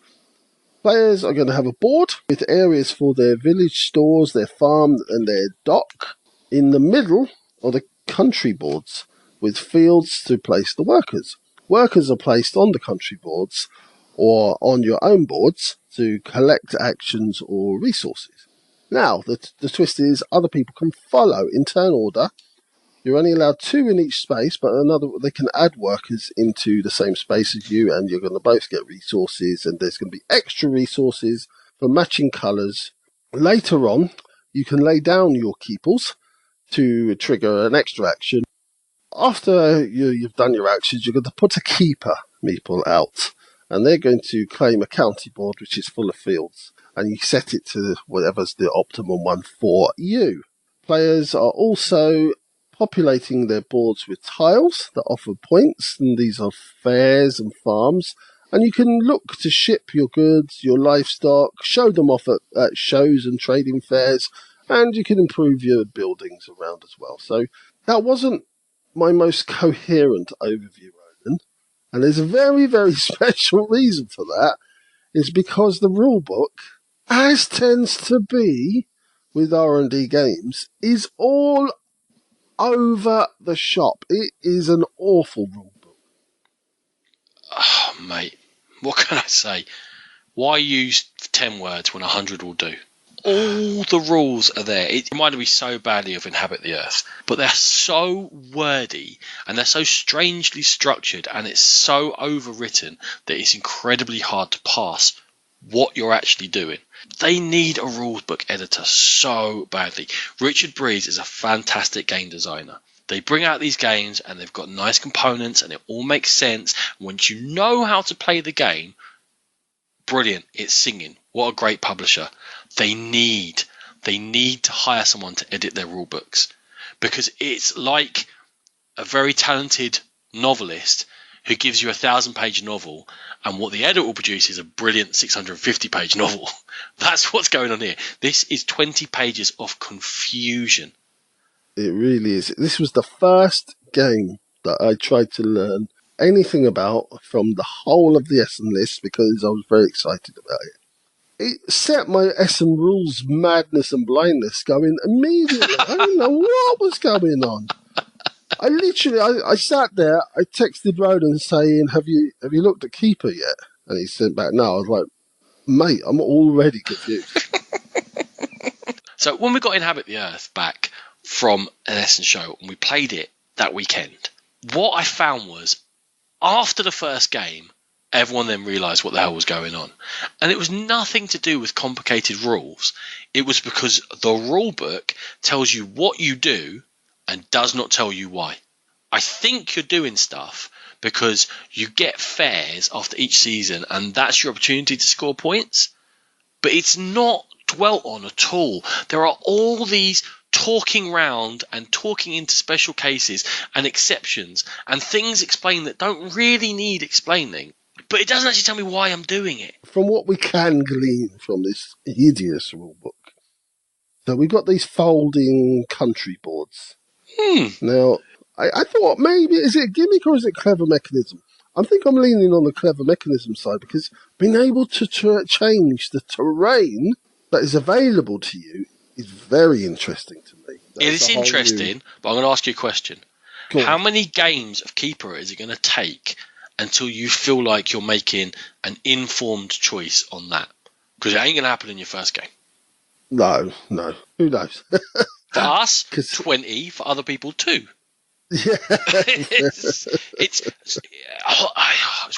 Players are going to have a board with areas for their village stores, their farm and their dock. In the middle are the country boards, with fields to place the workers. Workers are placed on the country boards or on your own boards to collect actions or resources. Now, the twist is other people can follow in turn order. You're only allowed 2 in each space, but they can add workers into the same space as you, and you're going to both get resources, and there's going to be extra resources for matching colours. Later on, you can lay down your keeples to trigger an extra action. After you've done your actions, you're going to put a keeper meeple out, and they're going to claim a county board which is full of fields, and you set it to whatever's the optimum one for you. Players are also populating their boards with tiles that offer points, and these are fairs and farms, and you can look to ship your goods, your livestock, show them off at shows and trading fairs, and you can improve your buildings around as well. So that wasn't my most coherent overview, Ronan, and there's a very, very special reason for that. Is because the rulebook, as tends to be with R&D games, is all over the shop. It is an awful rulebook. Oh, mate, what can I say? Why use 10 words when 100 will do? All the rules are there. It reminded me so badly of Inhabit the Earth, but they're so wordy and they're so strangely structured, and it's so overwritten that it's incredibly hard to pass what you're actually doing. They need a rules book editor so badly. Richard Breeze is a fantastic game designer. They bring out these games and they've got nice components and it all makes sense. Once you know how to play the game, brilliant. It's singing. What a great publisher. They need to hire someone to edit their rule books, because it's like a very talented novelist who gives you a 1,000-page novel, and what the editor will produce is a brilliant 650-page novel. That's what's going on here. This is 20 pages of confusion. It really is. This was the first game that I tried to learn anything about from the whole of the Essen list, because I was very excited about it. It set my Essen rules madness and blindness going immediately. I didn't know what was going on. I sat there, I texted Ronan saying, have you looked at Keyper yet? And he sent back, no. I was like, mate, I'm already confused. So when we got Inhabit the Earth back from an Essen show and we played it that weekend, what I found was, after the first game, everyone then realised what the hell was going on. And it was nothing to do with complicated rules. It was because the rule book tells you what you do and does not tell you why. I think you're doing stuff because you get fairs after each season and that's your opportunity to score points. But it's not dwelt on at all. There are all these talking round and talking into special cases and exceptions and things explained that don't really need explaining. But it doesn't actually tell me why I'm doing it. From what we can glean from this hideous rule book, so we've got these folding country boards. Now, I thought maybe, is it a gimmick or is it a clever mechanism? I think I'm leaning on the clever mechanism side, because being able to change the terrain that is available to you is very interesting to me. It is interesting, but I'm going to ask you a question. How many games of Keyper is it going to take until you feel like you're making an informed choice on that? Because it ain't going to happen in your first game. No. Who knows? For us, 20. For other people, 2. Yeah. it's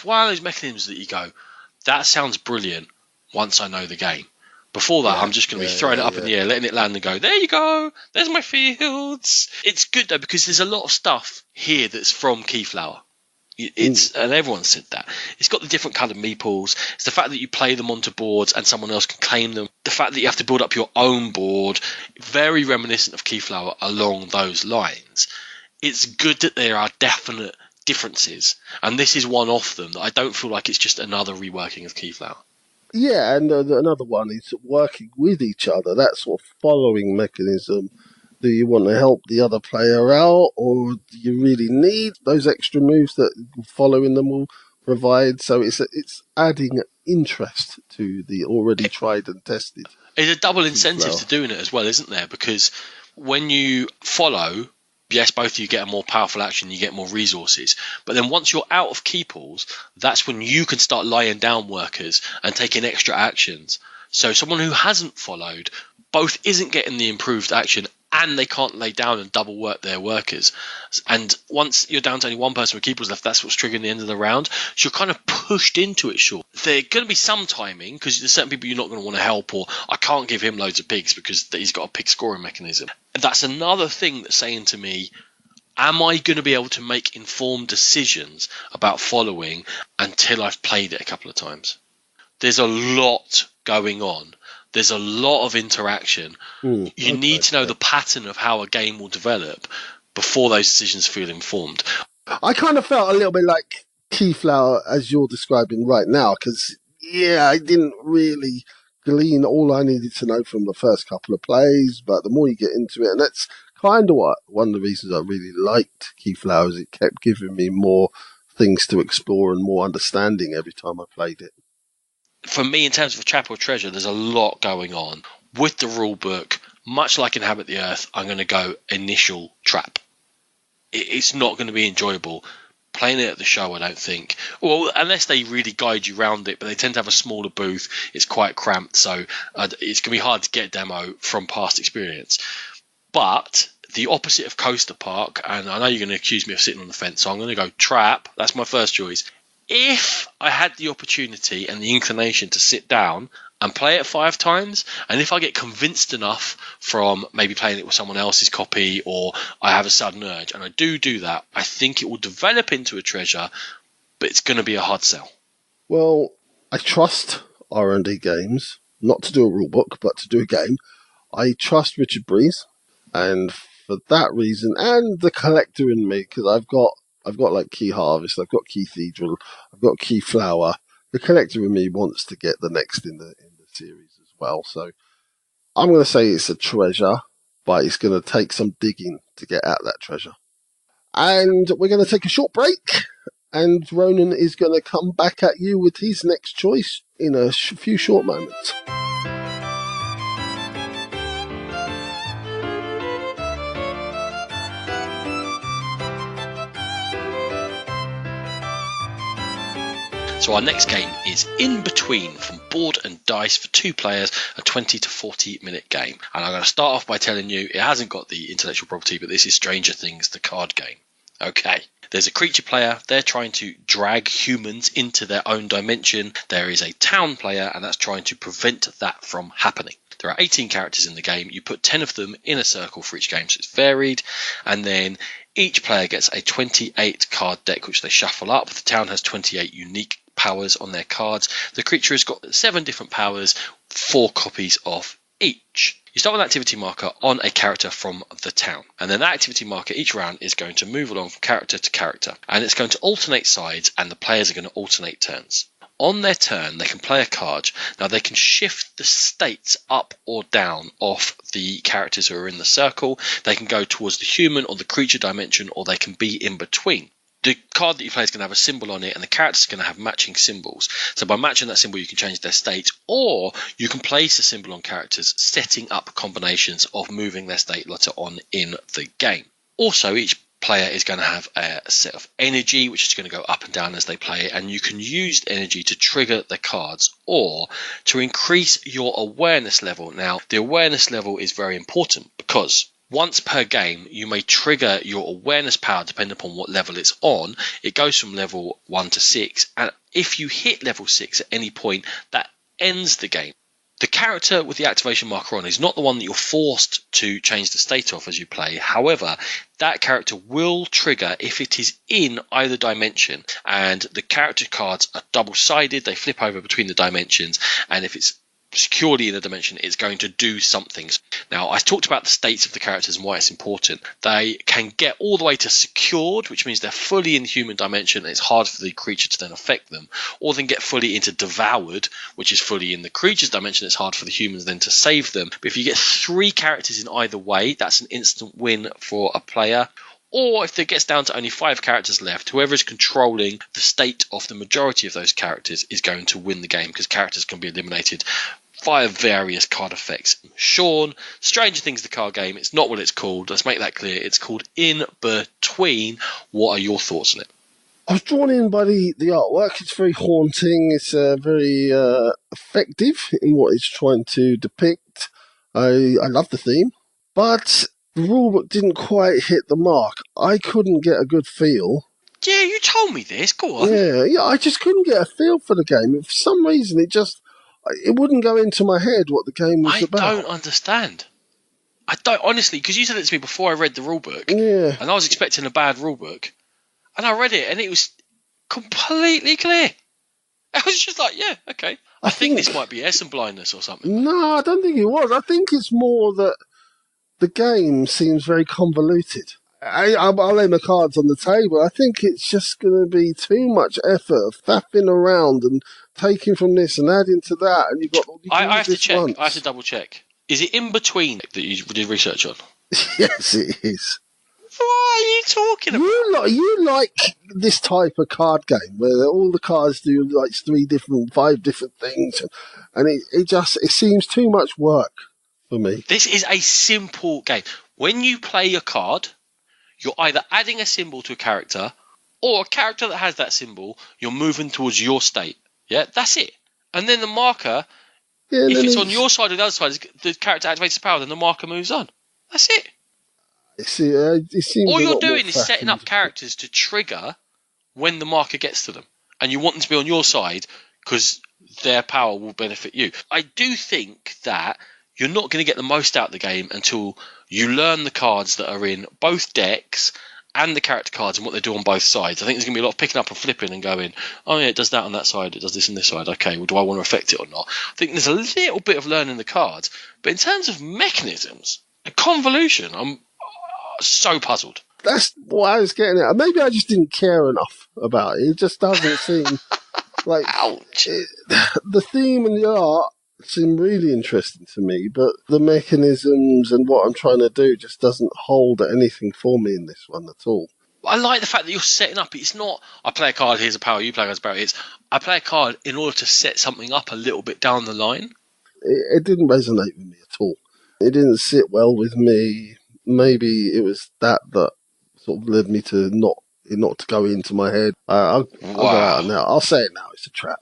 one of those mechanisms that you go, that sounds brilliant once I know the game. Before that, I'm just going to be throwing it up in the air, letting it land and go, there you go, there's my fields. It's good, though, because there's a lot of stuff here that's from Keyflower. And everyone said that. It's got the different coloured meeples. It's the fact that you play them onto boards and someone else can claim them. The fact that you have to build up your own board. Very reminiscent of Keyflower along those lines. It's good that there are definite differences. And this is one of them that I don't feel like it's just another reworking of Keyflower. Yeah, and another one is working with each other. That sort of following mechanism. Do you want to help the other player out, or do you really need those extra moves that following them will provide? So it's adding interest to the already tried and tested. It's a double incentive to doing it as well, isn't there? Because when you follow, yes, both of you get a more powerful action, you get more resources. But then once you're out of key pools, that's when you can start laying down workers and taking extra actions. So someone who hasn't followed both isn't getting the improved action and they can't lay down and double work their workers. And once you're down to only one person with key pools left, that's what's triggering the end of the round. So you're kind of pushed into it short. There's going to be some timing because there's certain people you're not going to want to help, or I can't give him loads of pigs because he's got a pig scoring mechanism. That's another thing that's saying to me, am I going to be able to make informed decisions about following until I've played it a couple of times? There's a lot going on. There's a lot of interaction. You need to know the pattern of how a game will develop before those decisions feel informed. I kind of felt a little bit like Keyflower as you're describing right now, because, I didn't really glean all I needed to know from the first couple of plays, but the more you get into it, and that's kind of one of the reasons I really liked Keyflower, is it kept giving me more things to explore and more understanding every time I played it. For me, in terms of Chapel Treasure, there's a lot going on. With the rule book, much like Inhabit the Earth, I'm going to go initial trap. It's not going to be enjoyable. Playing it at the show, I don't think. Well, unless they really guide you around it, but they tend to have a smaller booth. It's quite cramped, so it's going to be hard to get a demo from past experience. But the opposite of Coaster Park, and I know you're going to accuse me of sitting on the fence, so I'm going to go trap. That's my first choice. If I had the opportunity and the inclination to sit down and play it 5 times, and if I get convinced enough from maybe playing it with someone else's copy, or I have a sudden urge and I do that, I think it will develop into a treasure, but it's going to be a hard sell. Well, I trust R&D Games not to do a rule book, but to do a game. I trust Richard Breeze, and for that reason, and the collector in me, because I've got like Key Harvest, I've got Cathedral, I've got Key Flower. The collector in me wants to get the next in the series as well. So I'm going to say it's a treasure, but it's going to take some digging to get at that treasure. And we're going to take a short break, and Ronan is going to come back at you with his next choice in a few short moments. So our next game is In Between from Board and Dice for 2 players, a 20 to 40 minute game. And I'm going to start off by telling you it hasn't got the intellectual property, but this is Stranger Things, the card game. Okay. There's a creature player. They're trying to drag humans into their own dimension. There is a town player, and that's trying to prevent that from happening. There are 18 characters in the game. You put 10 of them in a circle for each game, so it's varied. And then each player gets a 28 card deck, which they shuffle up. The town has 28 unique powers on their cards. The creature has got 7 different powers, 4 copies of each. You start with an activity marker on a character from the town, and then that activity marker each round is going to move along from character to character, and it's going to alternate sides, and the players are going to alternate turns. On their turn, they can play a card. Now, they can shift the states up or down off the characters who are in the circle. They can go towards the human or the creature dimension, or they can be in between. The card that you play is going to have a symbol on it, and the characters are going to have matching symbols. So by matching that symbol, you can change their state, or you can place a symbol on characters, setting up combinations of moving their state later on in the game. Also, each player is going to have a set of energy, which is going to go up and down as they play it, and you can use energy to trigger the cards or to increase your awareness level. Now, the awareness level is very important because once per game, you may trigger your awareness power depending upon what level it's on. It goes from level 1 to 6, and if you hit level 6 at any point, that ends the game. The character with the activation marker on is not the one that you're forced to change the state of as you play. However, that character will trigger if it is in either dimension, and the character cards are double-sided. They flip over between the dimensions, and if it's securely in a dimension, it's going to do something. Now, I talked about the states of the characters and why it's important. They can get all the way to secured, which means they're fully in the human dimension and it's hard for the creature to then affect them, or they can get fully into devoured, which is fully in the creature's dimension. It's hard for the humans then to save them. But if you get 3 characters in either way, that's an instant win for a player. Or if it gets down to only 5 characters left, whoever is controlling the state of the majority of those characters is going to win the game, because characters can be eliminated via various card effects. Sean, Stranger Things, the card game, it's not what it's called. Let's make that clear. It's called In Between. What are your thoughts on it? I was drawn in by the artwork. It's very haunting. It's very effective in what it's trying to depict. I love the theme, but the rulebook didn't quite hit the mark. I couldn't get a good feel. Yeah, you told me this. Go on. Yeah, I just couldn't get a feel for the game. For some reason, it wouldn't go into my head what the game was about. I don't understand. I don't, honestly, because you said it to me before I read the rulebook. Yeah. And I was expecting a bad rulebook. And I read it, and it was completely clear. I was just like, yeah, okay. I think this might be Essen blindness or something. No, I don't think it was. I think it's more that the game seems very convoluted. I'll lay my cards on the table. I think it's just going to be too much effort of faffing around and taking from this and adding to that. And you've got. I have to check. Once. I have to double check. Is it In Between that you did research on? Yes, it is. What are you talking about? You like this type of card game where all the cards do like 5 different things, and it seems too much work for me. This is a simple game. When you play a card, you're either adding a symbol to a character, or a character that has that symbol, you're moving towards your state. Yeah, that's it. And then the marker, if it's on your side or the other side, the character activates the power, then the marker moves on. That's it. It seems all you're doing is setting up characters to trigger when the marker gets to them. And you want them to be on your side, because their power will benefit you. I do think that you're not going to get the most out of the game until you learn the cards that are in both decks and the character cards and what they do on both sides. I think there's going to be a lot of picking up and flipping and going, oh yeah, it does that on that side, it does this on this side. Okay, well, do I want to affect it or not? I think there's a little bit of learning the cards. But in terms of mechanisms, a convolution, I'm so puzzled. That's what I was getting at. Maybe I just didn't care enough about it. It just doesn't seem like... Ouch. The theme and the art seem really interesting to me, but the mechanisms and what I'm trying to do just doesn't hold anything for me in this one at all. I like the fact that you're setting up. It's not, I play a card, here's a power, you play a card, here's a power. It's, I play a card in order to set something up a little bit down the line. It didn't resonate with me at all. It didn't sit well with me. Maybe it was that sort of led me to not to go into my head. I'll go out now. I'll say it now. It's a trap.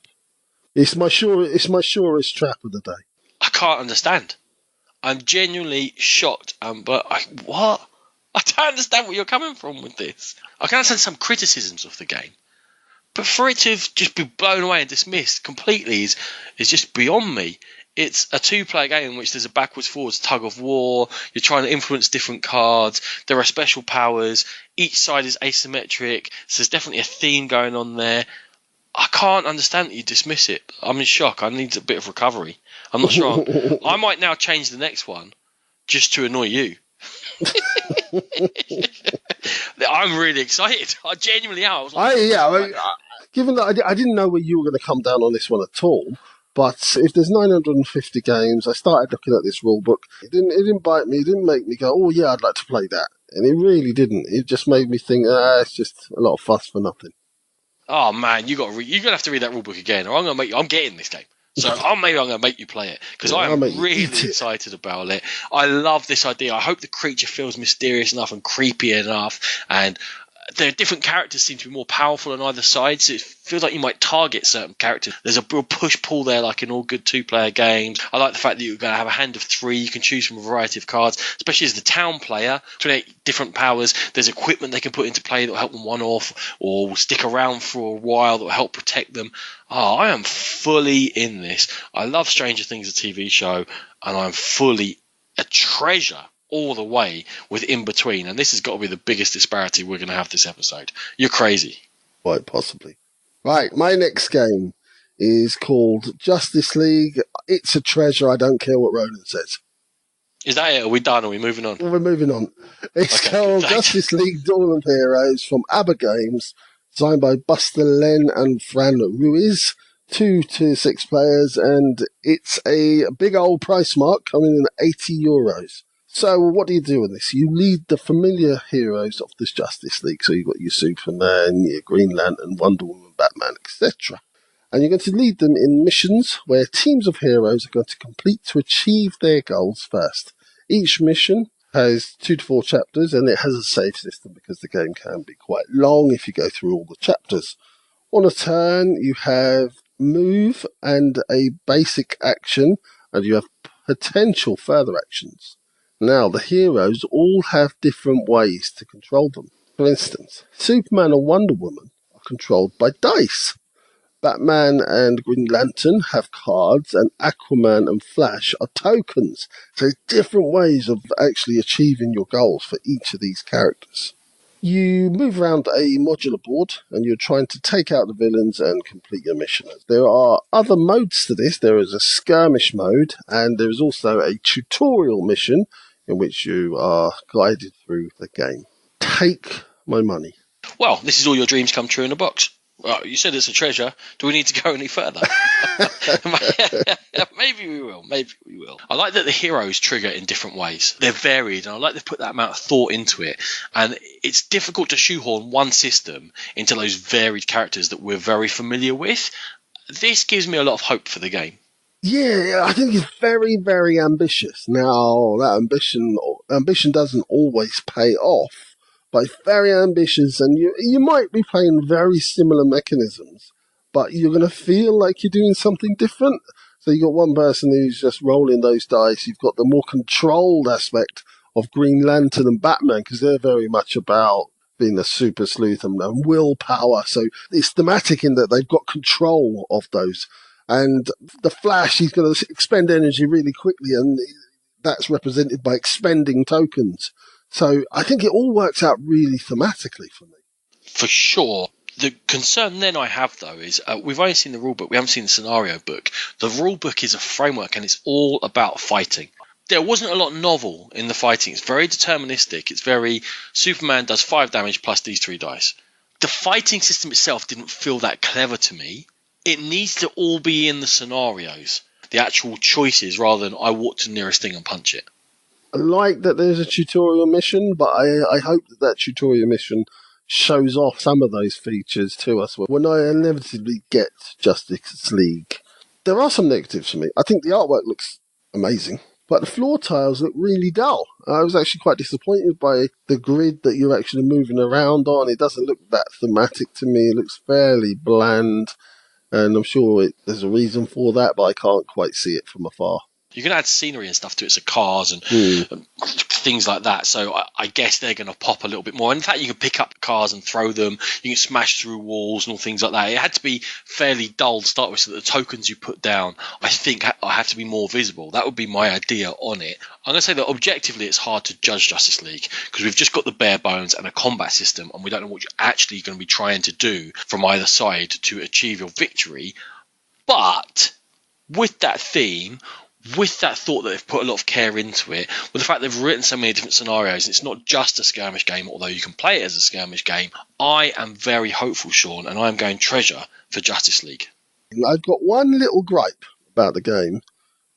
It's my surest trap of the day. I can't understand. I'm genuinely shocked. But what? I don't understand where you're coming from with this. I can understand some criticisms of the game, but for it to just be blown away and dismissed completely is just beyond me. It's a two-player game in which there's a backwards-forwards tug of war. You're trying to influence different cards. There are special powers. Each side is asymmetric. So there's definitely a theme going on there. I can't understand that you dismiss it. I'm in shock. I need a bit of recovery. I'm not sure. I might now change the next one just to annoy you. I'm really excited. I genuinely am. I was like, given that I didn't know where you were going to come down on this one at all, but if there's 950 games, I started looking at this rule book. It didn't bite me. It didn't make me go, oh yeah, I'd like to play that. And it really didn't. It just made me think, it's just a lot of fuss for nothing. Oh man, you're gonna have to read that rule book again, or I'm getting this game. So maybe I'm going to make you play it, because I am really excited about it. I love this idea. I hope the creature feels mysterious enough and creepy enough, and the different characters seem to be more powerful on either side, so it feels like you might target certain characters. There's a real push-pull there, like in all good two-player games. I like the fact that you're going to have a hand of 3. You can choose from a variety of cards, especially as the town player. 28 different powers. There's equipment they can put into play that will help them one-off, or will stick around for a while that will help protect them. I am fully in this. I love Stranger Things, a TV show, and I'm fully a treasure all the way with In Between, and this has got to be the biggest disparity we're going to have this episode. You're crazy. Quite possibly. Right, my next game is called Justice League. It's a treasure. I don't care what Ronan says. Is that it? Are we done? Are we moving on? We're moving on. It's called Justice League Dawn of Heroes from ABBA Games, designed by Buster Len and Fran Ruiz. 2 to 6 players, and it's a big old price mark coming in at €80. So what do you do with this? You lead the familiar heroes of this Justice League. So you've got your Superman, your Green Lantern, Wonder Woman, Batman, etc. And you're going to lead them in missions where teams of heroes are going to complete to achieve their goals first. Each mission has 2 to 4 chapters, and it has a save system because the game can be quite long if you go through all the chapters. On a turn, you have move and a basic action, and you have potential further actions. Now, the heroes all have different ways to control them. For instance, Superman and Wonder Woman are controlled by dice. Batman and Green Lantern have cards, and Aquaman and Flash are tokens. So there's different ways of actually achieving your goals for each of these characters. You move around a modular board, and you're trying to take out the villains and complete your mission. There are other modes to this. There is a skirmish mode, and there is also a tutorial mission in which you are guided through the game. Take my money. Well, this is all your dreams come true in a box. Well, you said it's a treasure. Do we need to go any further? Maybe we will. Maybe we will. I like that the heroes trigger in different ways. They're varied, and I like to put that amount of thought into it. And it's difficult to shoehorn one system into those varied characters that we're very familiar with. This gives me a lot of hope for the game. Yeah, I think it's very, very ambitious. Now, that ambition doesn't always pay off. But it's very ambitious, and you might be playing very similar mechanisms, but you're going to feel like you're doing something different. So you've got one person who's just rolling those dice. You've got the more controlled aspect of Green Lantern and Batman, because they're very much about being a super sleuth and willpower. So it's thematic in that they've got control of those. And the Flash, he's going to expend energy really quickly, and that's represented by expending tokens. So I think it all works out really thematically for me. For sure. The concern then I have, though, is we've only seen the rulebook. We haven't seen the scenario book. The rulebook is a framework, and it's all about fighting. There wasn't a lot novel in the fighting. It's very deterministic. It's very Superman does 5 damage plus these 3 dice. The fighting system itself didn't feel that clever to me. It needs to all be in the scenarios, the actual choices, rather than I walk to the nearest thing and punch it. I like that there's a tutorial mission, but I hope that tutorial mission shows off some of those features to us when I inevitably get Justice League. There are some negatives for me. I think the artwork looks amazing, but the floor tiles look really dull. I was actually quite disappointed by the grid that you're actually moving around on. It doesn't look that thematic to me. It looks fairly bland, and I'm sure there's a reason for that, but I can't quite see it from afar. You can add scenery and stuff to it, so cars and things like that. So I guess they're going to pop a little bit more. In fact, you can pick up cars and throw them. You can smash through walls and all things like that. It had to be fairly dull to start with, so that the tokens you put down, I think, have to be more visible. That would be my idea on it. I'm going to say that objectively it's hard to judge Justice League because we've just got the bare bones and a combat system, and we don't know what you're actually going to be trying to do from either side to achieve your victory. But with that theme, with that thought that they've put a lot of care into it, with the fact they've written so many different scenarios, it's not just a skirmish game, although you can play it as a skirmish game, I am very hopeful, Sean, and I'm going Treasure for Justice League. I've got one little gripe about the game.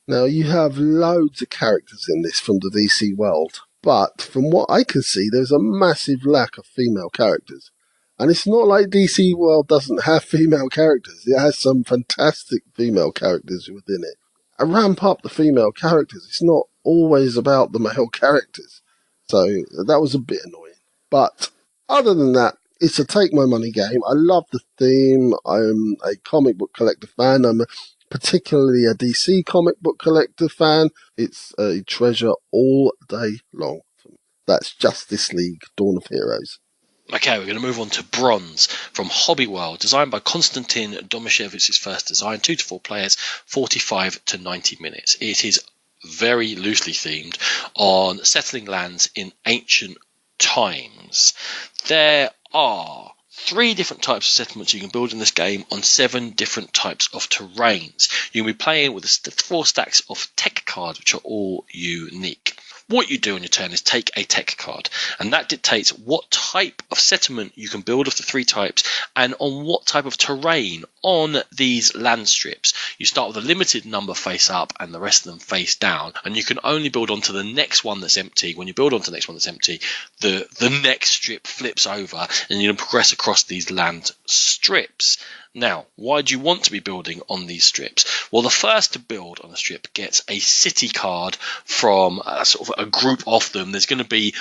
Now, you have loads of characters in this from the DC world, but from what I can see, there's a massive lack of female characters. And it's not like DC World doesn't have female characters. It has some fantastic female characters within it. I ramp up the female characters. It's not always about the male characters. So that was a bit annoying. But other than that, it's a take my money game. I love the theme. I'm a comic book collector fan. I'm particularly a DC comic book collector fan. It's a treasure all day long. That's Justice League Dawn of Heroes. Okay, we're going to move on to Bronze from Hobby World, designed by Konstantin Domashevich's first design, 2 to 4 players, 45 to 90 minutes. It is very loosely themed on settling lands in ancient times. There are 3 different types of settlements you can build in this game on 7 different types of terrains. You can be playing with 4 stacks of tech cards, which are all unique. What you do on your turn is take a tech card, and that dictates what type of settlement you can build of the 3 types and on what type of terrain on these land strips. You start with a limited number face up and the rest of them face down, and you can only build onto the next one that's empty. When you build onto the next one that's empty, the next strip flips over and you can progress across these land strips. Now, why do you want to be building on these strips? Well, the first to build on a strip gets a city card from sort of a group of them. There's going to be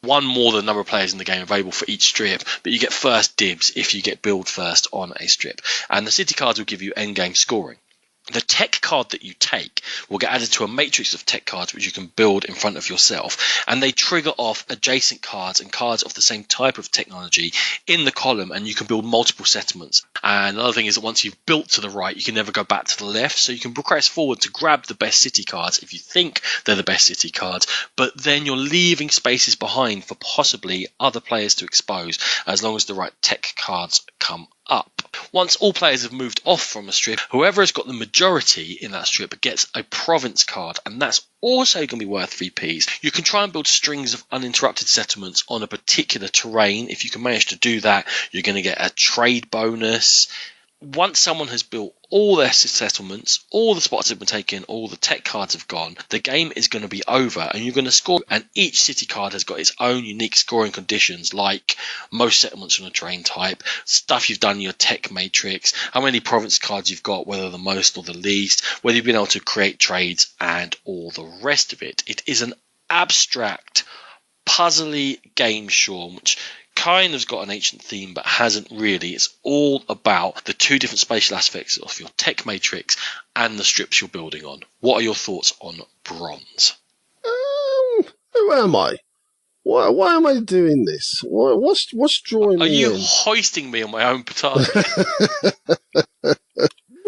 one more than the number of players in the game available for each strip, but you get first dibs if you get build first on a strip. And the city cards will give you endgame scoring. The tech card that you take will get added to a matrix of tech cards which you can build in front of yourself, and they trigger off adjacent cards and cards of the same type of technology in the column, and you can build multiple settlements. And another thing is that once you've built to the right, you can never go back to the left, so you can progress forward to grab the best city cards if you think they're the best city cards, but then you're leaving spaces behind for possibly other players to expose as long as the right tech cards come up. Once all players have moved off from a strip, whoever has got the majority in that strip gets a province card, and that's also going to be worth VPs. You can try and build strings of uninterrupted settlements on a particular terrain. If you can manage to do that, you're going to get a trade bonus. Once someone has built all their settlements, all the spots have been taken, all the tech cards have gone, the game is going to be over and you're going to score. And each city card has got its own unique scoring conditions, like most settlements from a terrain type, stuff you've done in your tech matrix, how many province cards you've got, whether the most or the least, whether you've been able to create trades, and all the rest of it. It is an abstract, puzzly game, Sean, which kind of's got an ancient theme but hasn't really. It's all about the 2 different spatial aspects of your tech matrix and the strips you're building on. What are your thoughts on Bronze? Who am I? Why am I doing this? What's drawing me in? Are you hoisting me on my own petard?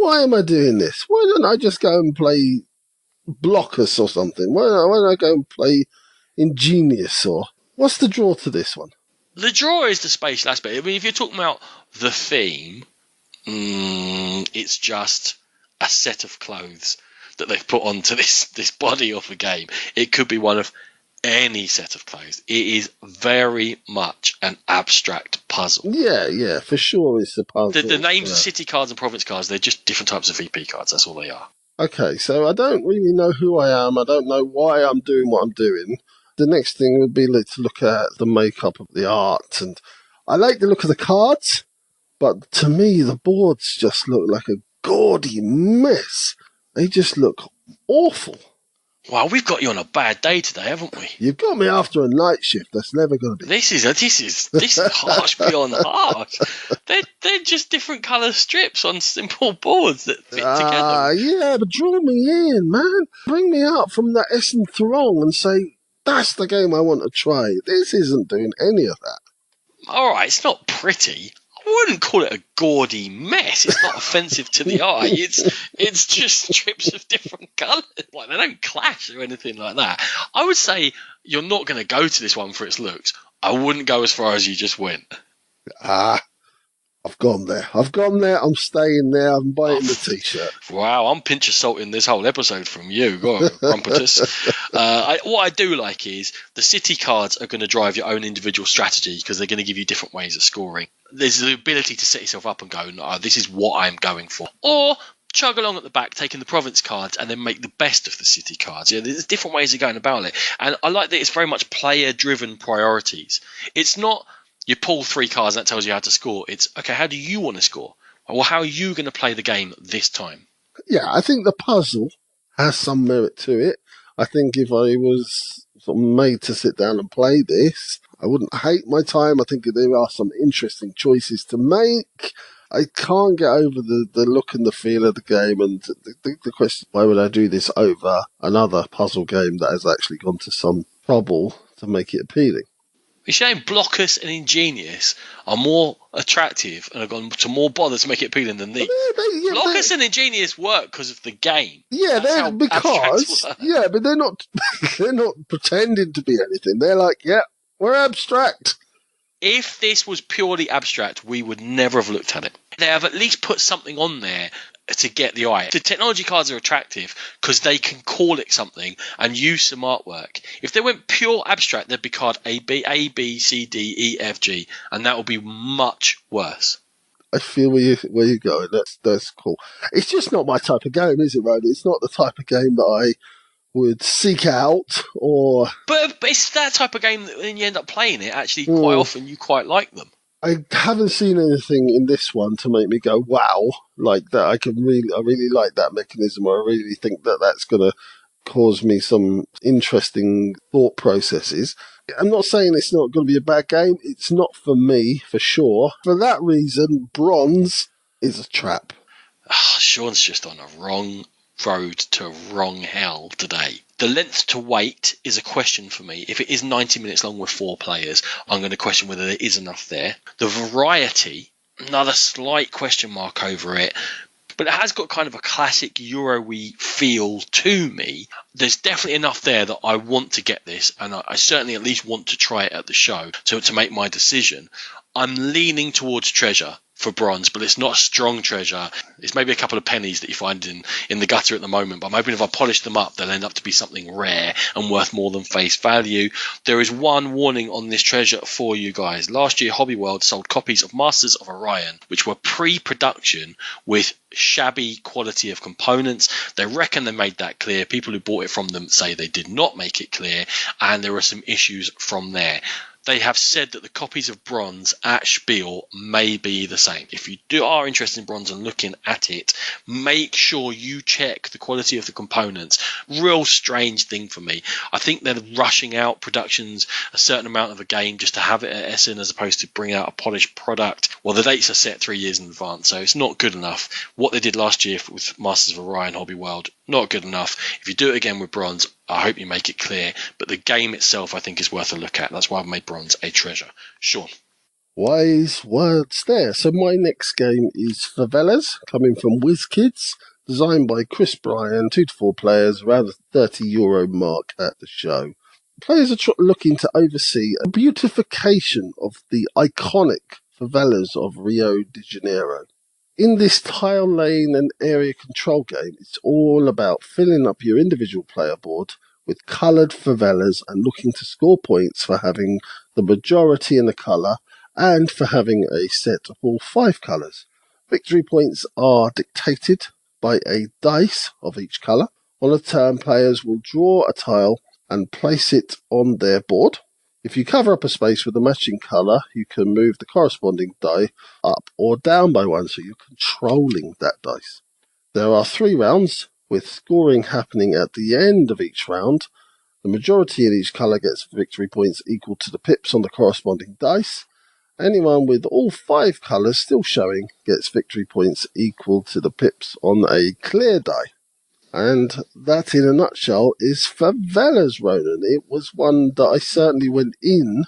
why am I doing this? Why don't I just go and play Blockers or something? Why don't I go and play Ingenious? Or what's the draw to this one? The draw is the spatial aspect. I mean, if you're talking about the theme, it's just a set of clothes that they've put onto this body of a game. It could be one of any set of clothes. It is very much an abstract puzzle. Yeah, for sure it's a puzzle. The names are city cards and province cards. They're just different types of VP cards. That's all they are. Okay, so I don't really know who I am. I don't know why I'm doing what I'm doing. The next thing would be to look at the makeup of the art. And I like the look of the cards, but to me, the boards just look like a gaudy mess. They just look awful. Wow, we've got you on a bad day today, haven't we? You've got me after a night shift. That's never going to be. This is harsh beyond harsh. They're just different colour strips on simple boards that fit together. Yeah, but draw me in, man. Bring me out from that Essen throng and say, that's the game I want to try. This isn't doing any of that. All right, it's not pretty. I wouldn't call it a gaudy mess. It's not offensive to the eye. It's just strips of different colours. Like, they don't clash or anything like that. I would say you're not going to go to this one for its looks. I wouldn't go as far as you just went. I've gone there. I'm staying there. I'm buying the T-shirt. Wow, I'm pinch of salting this whole episode from you. Go on, Rumpetus. What I do like is the city cards are going to drive your own individual strategy because they're going to give you different ways of scoring. There's the ability to set yourself up and go, no, this is what I'm going for. Or chug along at the back, taking the province cards and then make the best of the city cards. Yeah, there's different ways of going about it. And I like that it's very much player-driven priorities. It's not you pull 3 cards and that tells you how to score. It's, okay, how do you want to score? Well, how are you going to play the game this time? Yeah, I think the puzzle has some merit to it. I think if I was sort of made to sit down and play this, I wouldn't hate my time. I think there are some interesting choices to make. I can't get over the look and the feel of the game, and the question, why would I do this over another puzzle game that has actually gone to some trouble to make it appealing? You're saying Blockers and Ingenious are more attractive and have gone to more bother to make it appealing than these. Blockers and Ingenious work because of the game. Yeah, but they're not they're not pretending to be anything. They're like, yeah, we're abstract. If this was purely abstract, we would never have looked at it. They have at least put something on there to get the eye. The technology cards are attractive because they can call it something and use some artwork. If they went pure abstract, they'd be card A, B, C, D, E, F, G, and that would be much worse. I feel where you're going. That's cool. It's just not my type of game, is it, Ronan? It's not the type of game that I would seek out, or... But it's that type of game that when you end up playing it, actually quite often you quite like them. I haven't seen anything in this one to make me go, wow, like that. I really like that mechanism, or I really think that that's going to cause me some interesting thought processes. I'm not saying it's not going to be a bad game. It's not for me, for sure. For that reason, bronze is a trap. Sean's just on a wrong road to wrong hell today. The length to wait is a question for me. If it is 90 minutes long with 4 players, I'm going to question whether there is enough there. The variety, another slight question mark over it, but it has got kind of a classic Euro-y feel to me. There's definitely enough there that I want to get this, and I certainly at least want to try it at the show to make my decision. I'm leaning towards treasure for bronze, but it's not a strong treasure. It's maybe a couple of pennies that you find in the gutter at the moment, but I'm hoping if I polish them up, they'll end up to be something rare and worth more than face value. There is one warning on this treasure for you guys. Last year, Hobby World sold copies of Masters of Orion, which were pre-production with shabby quality of components. They reckon they made that clear. People who bought it from them say they did not make it clear, and there are some issues from there. They have said that the copies of bronze at Spiel may be the same. If you are interested in bronze and looking at it, make sure you check the quality of the components. Real strange thing for me. I think they're rushing out productions a certain amount of a game just to have it at Essen as opposed to bring out a polished product. Well, the dates are set 3 years in advance, so it's not good enough. What they did last year with Masters of Orion Hobby World, not good enough. If you do it again with bronze, I hope you make it clear. But the game itself, I think, is worth a look at. That's why I've made bronze a treasure. Sean. Wise words there. So my next game is Favelas, coming from WizKids, designed by Chris Bryan, 2 to 4 players, around the €30 mark at the show. Players are looking to oversee a beautification of the iconic favelas of Rio de Janeiro. In this tile lane and area control game, it's all about filling up your individual player board with coloured favelas and looking to score points for having the majority in the colour and for having a set of all 5 colours. Victory points are dictated by a dice of each colour. On a turn, players will draw a tile and place it on their board. If you cover up a space with a matching colour, you can move the corresponding die up or down by 1, so you're controlling that dice. There are 3 rounds, with scoring happening at the end of each round. The majority in each colour gets victory points equal to the pips on the corresponding dice. Anyone with all 5 colours still showing gets victory points equal to the pips on a clear die. And that, in a nutshell, is Favelas, Ronan. It was one that I certainly went in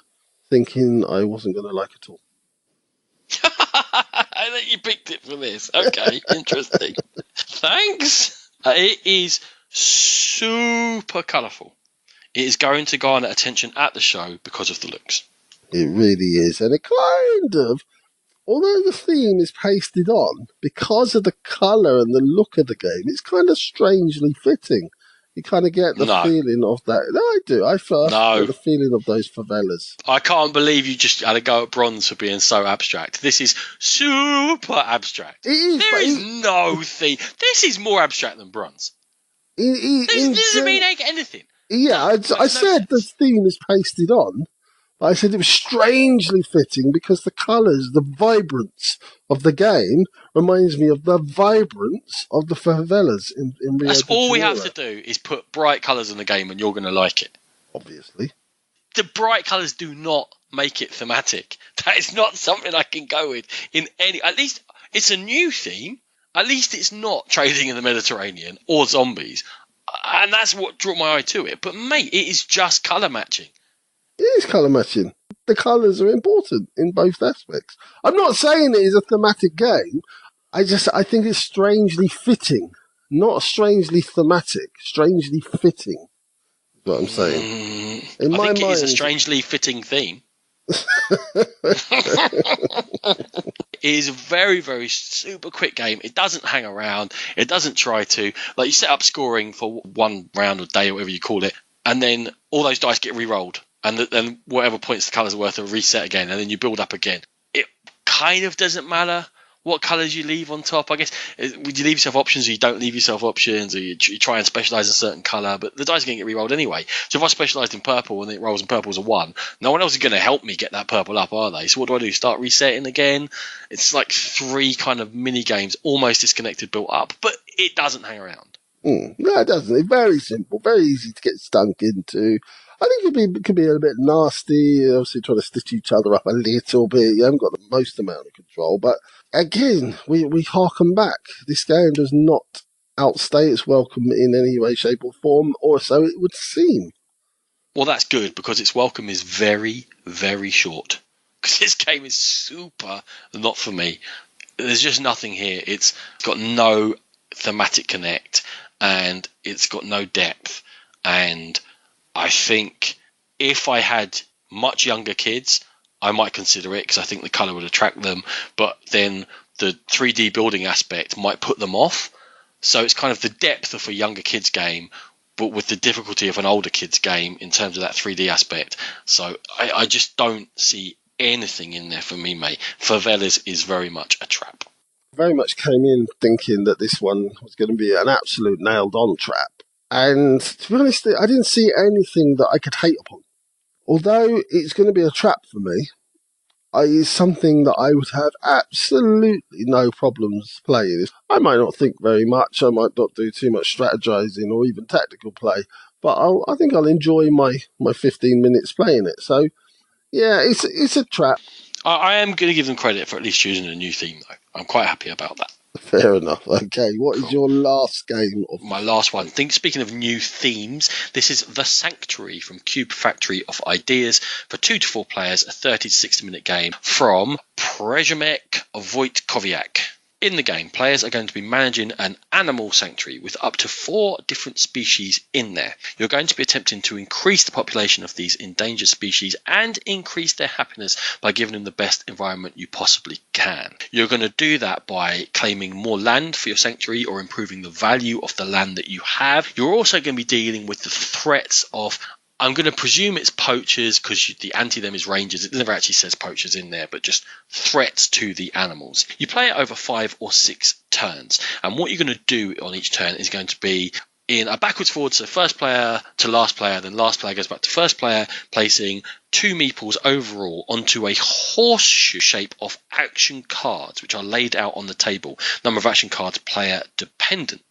thinking I wasn't going to like at all. I think you picked it for this. Okay, interesting. Thanks. It is super colourful. It is going to garner attention at the show because of the looks. It really is. And it kind of, although the theme is pasted on, because of the colour and the look of the game, it's kind of strangely fitting. You kind of get the feeling of that. No, I do. I first get the feeling of those favelas. I can't believe you just had a go at bronze for being so abstract. This is super abstract. It is. There is no theme. This is more abstract than bronze. This doesn't mean anything. Yeah, I said the theme is pasted on. I said it was strangely fitting because the colours, the vibrance of the game reminds me of the vibrance of the favelas in Rio de Janeiro. That's all we have to do is put bright colours in the game and you're going to like it. Obviously. The bright colours do not make it thematic. That is not something I can go with in any... At least it's a new theme. At least it's not trading in the Mediterranean or zombies. And that's what drew my eye to it. But, mate, it is just colour matching. It is colour matching. The colours are important in both aspects. I'm not saying it is a thematic game. I think it's strangely fitting. Not strangely thematic. Strangely fitting. Is what I'm saying. In my mind, it is a strangely fitting theme. It is a very, very super quick game. It doesn't hang around. It doesn't try to. Like, you set up scoring for one round or day or whatever you call it, and then all those dice get re-rolled. And then whatever points the colours are worth are reset again, and then you build up again. It kind of doesn't matter what colours you leave on top. I guess, would you leave yourself options or you don't leave yourself options, or you try and specialise in a certain colour, but the dice are going to get re-rolled anyway. So if I specialised in purple and it rolls in purple as a 1, no one else is going to help me get that purple up, are they? So what do? Start resetting again? It's like 3 kind of mini-games, almost disconnected, built up, but it doesn't hang around. No, it doesn't. It's very simple, very easy to get stunk into. I think it could be a bit nasty, obviously trying to stitch each other up a little bit. You haven't got the most amount of control. But again, we harken back. This game does not outstay its welcome in any way, shape or form, or so it would seem. Well, that's good, because its welcome is very, very short. Because this game is super not for me. There's just nothing here. It's got no thematic connect, and it's got no depth, and I think if I had much younger kids, I might consider it because I think the colour would attract them. But then the 3D building aspect might put them off. So it's kind of the depth of a younger kids game, but with the difficulty of an older kids game in terms of that 3D aspect. So I just don't see anything in there for me, mate. Favelas is very much a trap. Very much came in thinking that this one was going to be an absolute nailed-on trap. And to be honest, I didn't see anything that I could hate upon. Although it's going to be a trap for me, it's something that I would have absolutely no problems playing. I might not think very much, I might not do too much strategizing or even tactical play, but I think I'll enjoy my 15 minutes playing it. So, yeah, it's a trap. I am going to give them credit for at least choosing a new theme, though. I'm quite happy about that. Fair enough. Okay, what is your last game of My last one. Speaking of new themes, this is The Sanctuary from Cube Factory of Ideas for 2 to 4 players, a 30 to 60 minute game from Przemek Wojtkowiak. In the game, players are going to be managing an animal sanctuary with up to 4 different species in there. You're going to be attempting to increase the population of these endangered species and increase their happiness by giving them the best environment you possibly can. You're going to do that by claiming more land for your sanctuary or improving the value of the land that you have. You're also going to be dealing with the threats of, I'm going to presume it's poachers because the anti-them is rangers. It never actually says poachers in there, but just threats to the animals. You play it over 5 or 6 turns. And what you're going to do on each turn is going to be in a backwards forward, so first player to last player, then last player goes back to first player, placing 2 meeples overall onto a horseshoe shape of action cards, which are laid out on the table. Number of action cards player dependent.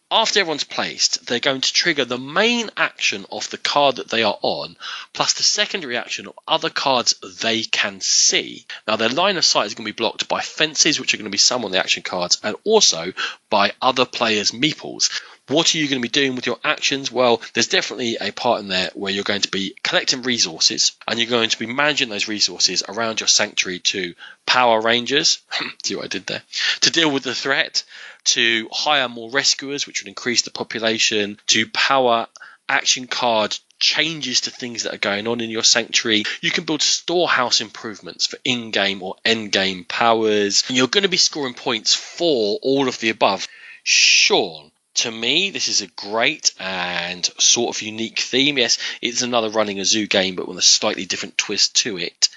After everyone's placed, they're going to trigger the main action of the card that they are on, plus the secondary action of other cards they can see. Now, their line of sight is going to be blocked by fences, which are going to be some on the action cards, and also by other players' meeples. What are you going to be doing with your actions? Well, there's definitely a part in there where you're going to be collecting resources, and you're going to be managing those resources around your sanctuary to power rangers, see what I did there, to deal with the threat, to hire more rescuers, which would increase the population, to power action card changes to things that are going on in your sanctuary. You can build storehouse improvements for in-game or end-game powers. And you're going to be scoring points for all of the above. Sean, to me, this is a great and sort of unique theme. Yes, it's another running a zoo game, but with a slightly different twist to it.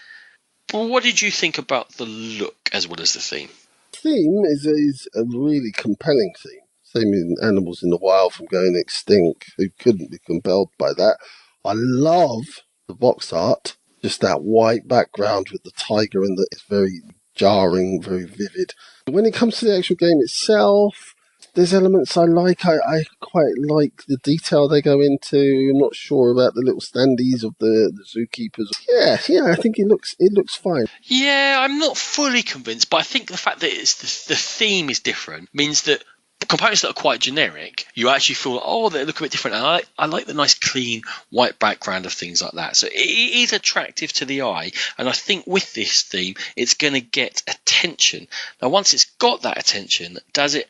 But what did you think about the look as well as the theme? Theme is a really compelling theme. Same in Animals in the Wild from going extinct. Who couldn't be compelled by that? I love the box art. Just that white background with the tiger and it's very jarring, very vivid. When it comes to the actual game itself, there's elements I like. I quite like the detail they go into. I'm not sure about the little standees of the zookeepers. Yeah, I think it looks fine. Yeah, I'm not fully convinced, but I think the fact that it's the theme is different means that components that are quite generic, you actually feel, oh, they look a bit different. And I like the nice, clean, white background of things like that. So it is attractive to the eye. And I think with this theme, it's going to get attention. Now, once it's got that attention, does it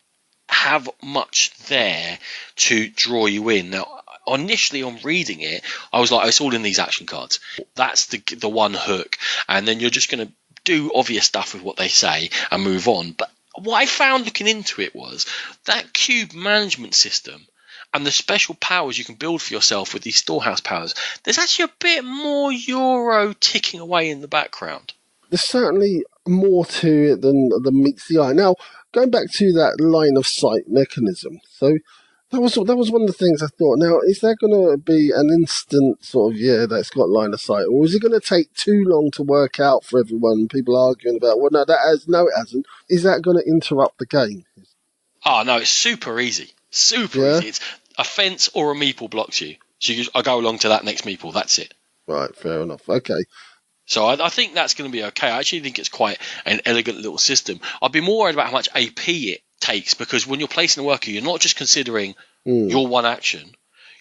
have much there to draw you in? Now, initially on reading it, I was like, oh, it's all in these action cards. That's the one hook. And then you're just going to do obvious stuff with what they say and move on. But what I found looking into it was that cube management system and the special powers you can build for yourself with these storehouse powers, there's actually a bit more Euro ticking away in the background. There's certainly more to it than meets the eye. Now, going back to that line of sight mechanism, so that was one of the things I thought. Now, is there going to be an instant sort of, that's got line of sight, or is it going to take too long to work out for everyone? People arguing about, well, no, it hasn't. Is that going to interrupt the game? Oh, no, it's super easy. Super easy. It's a fence or a meeple blocks you. So I go along to that next meeple. That's it. Right, fair enough. Okay. So I think that's going to be okay. I actually think it's quite an elegant little system. I'd be more worried about how much AP it takes, because when you're placing a worker, you're not just considering your one action.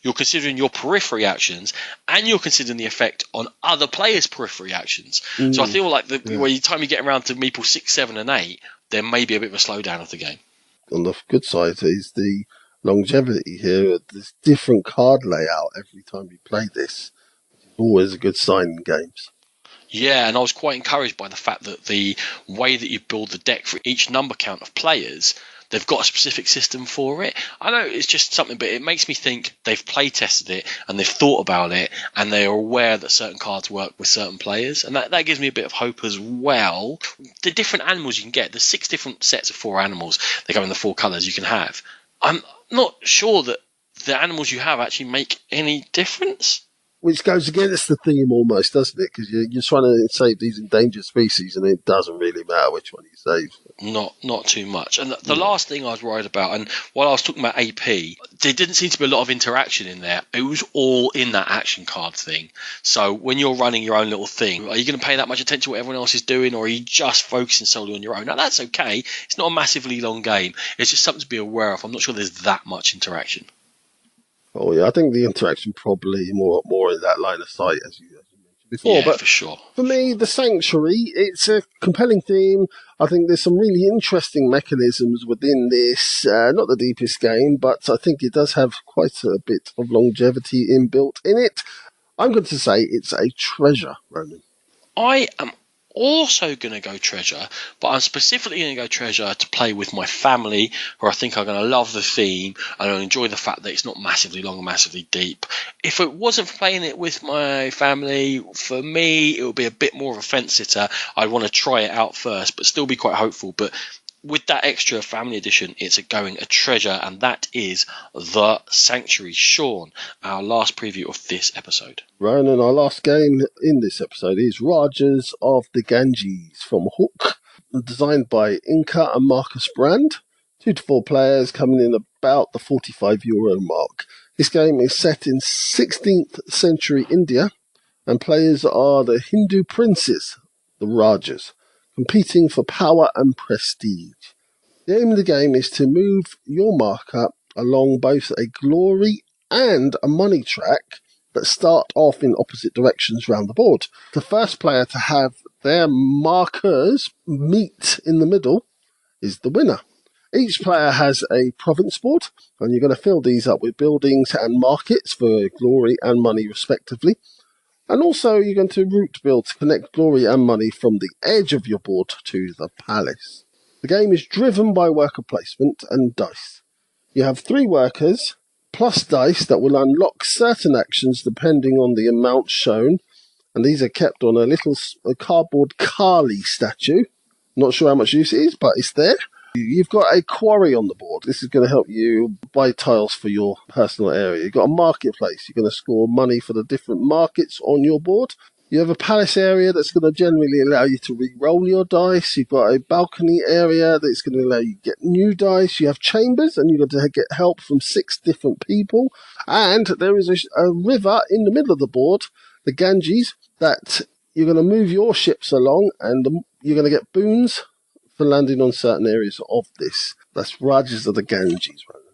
You're considering your periphery actions, and you're considering the effect on other players' periphery actions. So I feel like by the time you get around to meeple 6, 7, and 8, there may be a bit of a slowdown of the game. On the good side is the longevity here. There's different card layout every time you play this. It's always a good sign in games. Yeah, and I was quite encouraged by the fact that the way that you build the deck for each number count of players, they've got a specific system for it. I know it's just something, but it makes me think they've play tested it and they've thought about it and they are aware that certain cards work with certain players. And that gives me a bit of hope as well. The different animals you can get, there's 6 different sets of 4 animals. They go in the 4 colours you can have. I'm not sure that the animals you have actually make any difference. Which goes against the theme almost, doesn't it? Because you're trying to save these endangered species, and it doesn't really matter which one you save. Not too much. And the last thing I was worried about, and while I was talking about AP, there didn't seem to be a lot of interaction in there. It was all in that action card thing. So when you're running your own little thing, are you going to pay that much attention to what everyone else is doing, or are you just focusing solely on your own? Now, that's okay. It's not a massively long game. It's just something to be aware of. I'm not sure there's that much interaction. Oh yeah, I think the interaction probably more in that line of sight as you mentioned before. Yeah, but for sure. For me, the Sanctuary, it's a compelling theme. I think there's some really interesting mechanisms within this. Not the deepest game, but I think it does have quite a bit of longevity inbuilt in it. I'm going to say it's a treasure, Ronan. I am also going to go treasure, but I'm specifically going to go treasure to play with my family, who I think are going to love the theme and I'll enjoy the fact that it's not massively long and massively deep. If it wasn't for playing it with my family, for me, it would be a bit more of a fence sitter. I'd want to try it out first, but still be quite hopeful. But with that extra family edition, it's a treasure, and that is The Sanctuary. Sean, our last preview of this episode. Ronan, our last game in this episode is Rajas of the Ganges from Hook, designed by Inca and Marcus Brand. 2 to 4 players, coming in about the €45 mark. This game is set in 16th century India, and players are the Hindu princes, the Rajas, competing for power and prestige. The aim of the game is to move your marker along both a glory and a money track that start off in opposite directions round the board. The first player to have their markers meet in the middle is the winner. Each player has a province board, and you're going to fill these up with buildings and markets for glory and money respectively. And also you're going to route build to connect glory and money from the edge of your board to the palace. The game is driven by worker placement and dice. You have 3 workers plus dice that will unlock certain actions depending on the amount shown, and these are kept on a little cardboard Kali statue. Not sure how much use it is, but it's there. You've got a quarry on the board. This is going to help you buy tiles for your personal area. You've got a marketplace. You're going to score money for the different markets on your board. You have a palace area that's going to generally allow you to re-roll your dice. You've got a balcony area that's going to allow you to get new dice. You have chambers, and you're going to get help from 6 different people. And there is a river in the middle of the board, the Ganges, that you're going to move your ships along, and you're going to get boons for landing on certain areas of this. That's Rajas of the Ganges, Ronan.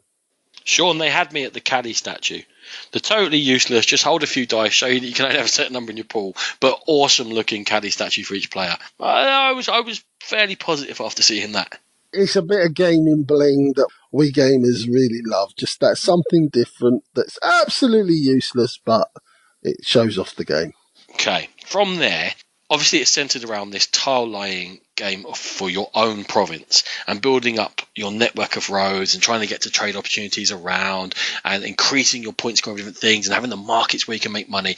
Sean, they had me at the caddy statue. The totally useless, just hold a few dice, show you that you can only have a certain number in your pool, but awesome looking caddy statue for each player. I was fairly positive after seeing that. It's a bit of gaming bling that we gamers really love. Just that something different that's absolutely useless, but it shows off the game. Okay, from there, obviously it's centered around this tile laying game for your own province and building up your network of roads and trying to get to trade opportunities around and increasing your point score of different things and having the markets where you can make money.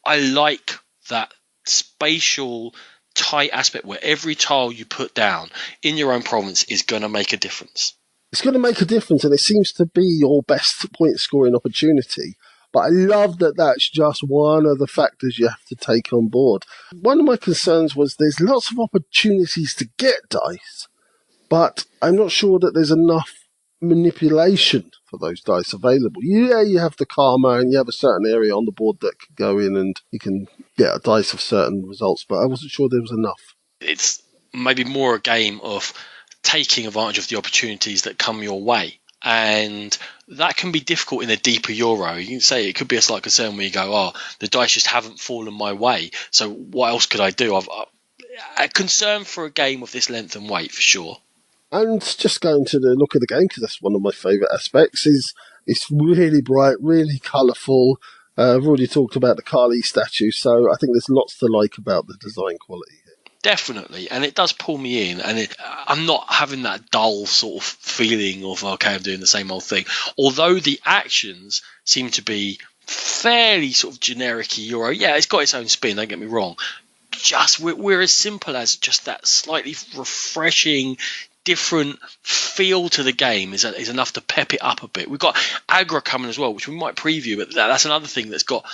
I like that spatial tight aspect where every tile you put down in your own province is going to make a difference. It's going to make a difference, and it seems to be your best point scoring opportunity. But I love that that's just one of the factors you have to take on board. One of my concerns was there's lots of opportunities to get dice, but I'm not sure that there's enough manipulation for those dice available. Yeah, you have the karma and you have a certain area on the board that can go in and you can get a dice of certain results, but I wasn't sure there was enough. It's maybe more a game of taking advantage of the opportunities that come your way. And that can be difficult in a deeper Euro. You can say it could be a slight concern where you go, the dice just haven't fallen my way. So what else could I do? A concern for a game of this length and weight, for sure. And just going to the look of the game, because that's one of my favourite aspects, is it's really bright, really colourful. I've already talked about the Kali statue, so I think there's lots to like about the design quality. Definitely, and it does pull me in, and I'm not having that dull sort of feeling of, okay, I'm doing the same old thing. Although the actions seem to be fairly sort of generic Euro. Yeah, it's got its own spin, don't get me wrong. Just we're as simple as just that slightly refreshing, different feel to the game is enough to pep it up a bit. We've got Agra coming as well, which we might preview, but that's another thing that's got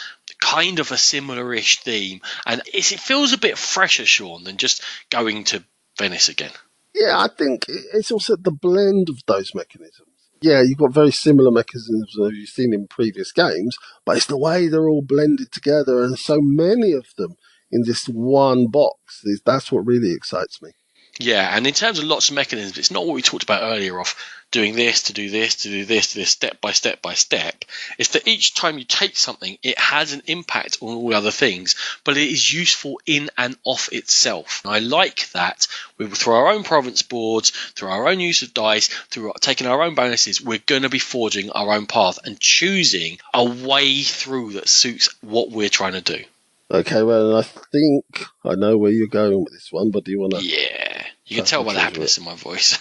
kind of a similar-ish theme, and it feels a bit fresher, Sean, than just going to Venice again. Yeah, I think it's also the blend of those mechanisms. Yeah, you've got very similar mechanisms that you've seen in previous games, but it's the way they're all blended together and so many of them in this one box. That's what really excites me. Yeah, and in terms of lots of mechanisms, it's not what we talked about earlier of doing this to do this to do this to this step by step by step. It's that each time you take something, it has an impact on all other things, but it is useful in and of itself. And I like that through our own province boards, through our own use of dice, through taking our own bonuses, we're going to be forging our own path and choosing a way through that suits what we're trying to do. Okay, well, I think I know where you're going with this one, but do you want to... Yeah, you can tell by the happiness in my voice.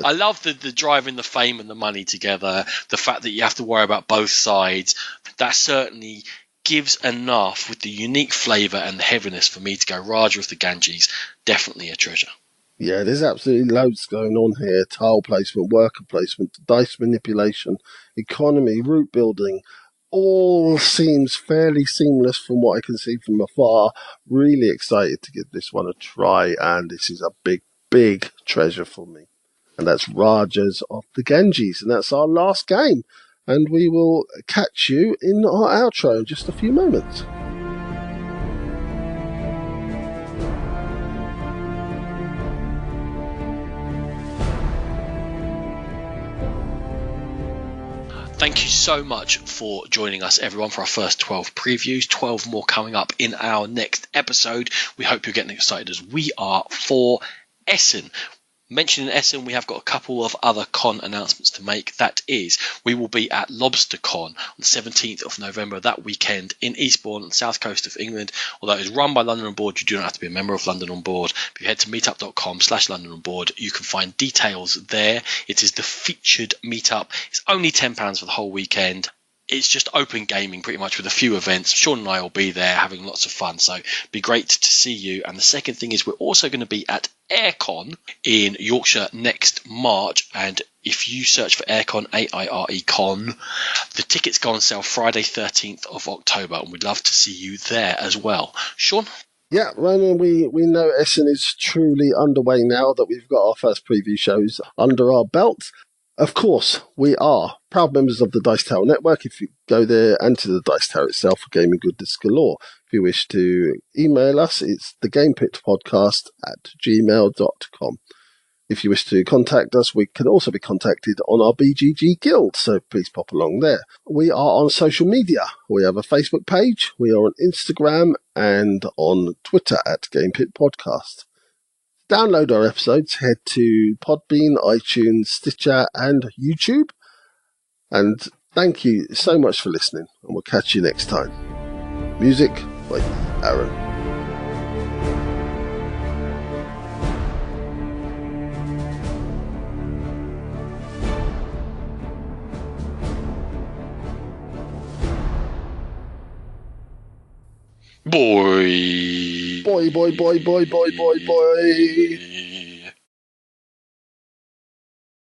I love the driving the fame and the money together, the fact that you have to worry about both sides. That certainly gives enough with the unique flavour and the heaviness for me to go Raja of the Ganges, definitely a treasure. Yeah, there's absolutely loads going on here. Tile placement, worker placement, dice manipulation, economy, route building. All seems fairly seamless from what I can see from afar. Really excited to give this one a try, and this is a big, big treasure for me. And that's Rajas of the Ganges, and that's our last game. And we will catch you in our outro in just a few moments. Thank you so much for joining us, everyone, for our first 12 previews. 12 more coming up in our next episode. We hope you're getting excited as we are for Essen. Mentioning Essen, we have got a couple of other con announcements to make. That is, we will be at LobsterCon on the 17th of November that weekend in Eastbourne on the south coast of England. Although it is run by London On Board, you do not have to be a member of London On Board. If you head to meetup.com/London On Board, you can find details there. It is the featured meetup. It's only £10 for the whole weekend. It's just open gaming pretty much with a few events. Sean and I will be there having lots of fun, so it'd be great to see you. And the second thing is we're also going to be at Aircon in Yorkshire next March, and if you search for Aircon, A-I-R-E Con, the tickets go on sale Friday 13th of October, and we'd love to see you there as well. Sean? Yeah, Ronan, we know Essen is truly underway now that we've got our first preview shows under our belts. Of course, we are proud members of the Dice Tower Network. If you go there and to the Dice Tower itself for gaming goodness galore. If you wish to email us, it's thegamepitpodcast@gmail.com. If you wish to contact us, we can also be contacted on our BGG Guild, so please pop along there. We are on social media. We have a Facebook page, we are on Instagram and on Twitter at GamePit Podcast. Download our episodes, head to Podbean, iTunes, Stitcher, and YouTube. And thank you so much for listening, and we'll catch you next time. Music by Aaron. Boy. Boy, boy, boy, boy, boy, boy, boy.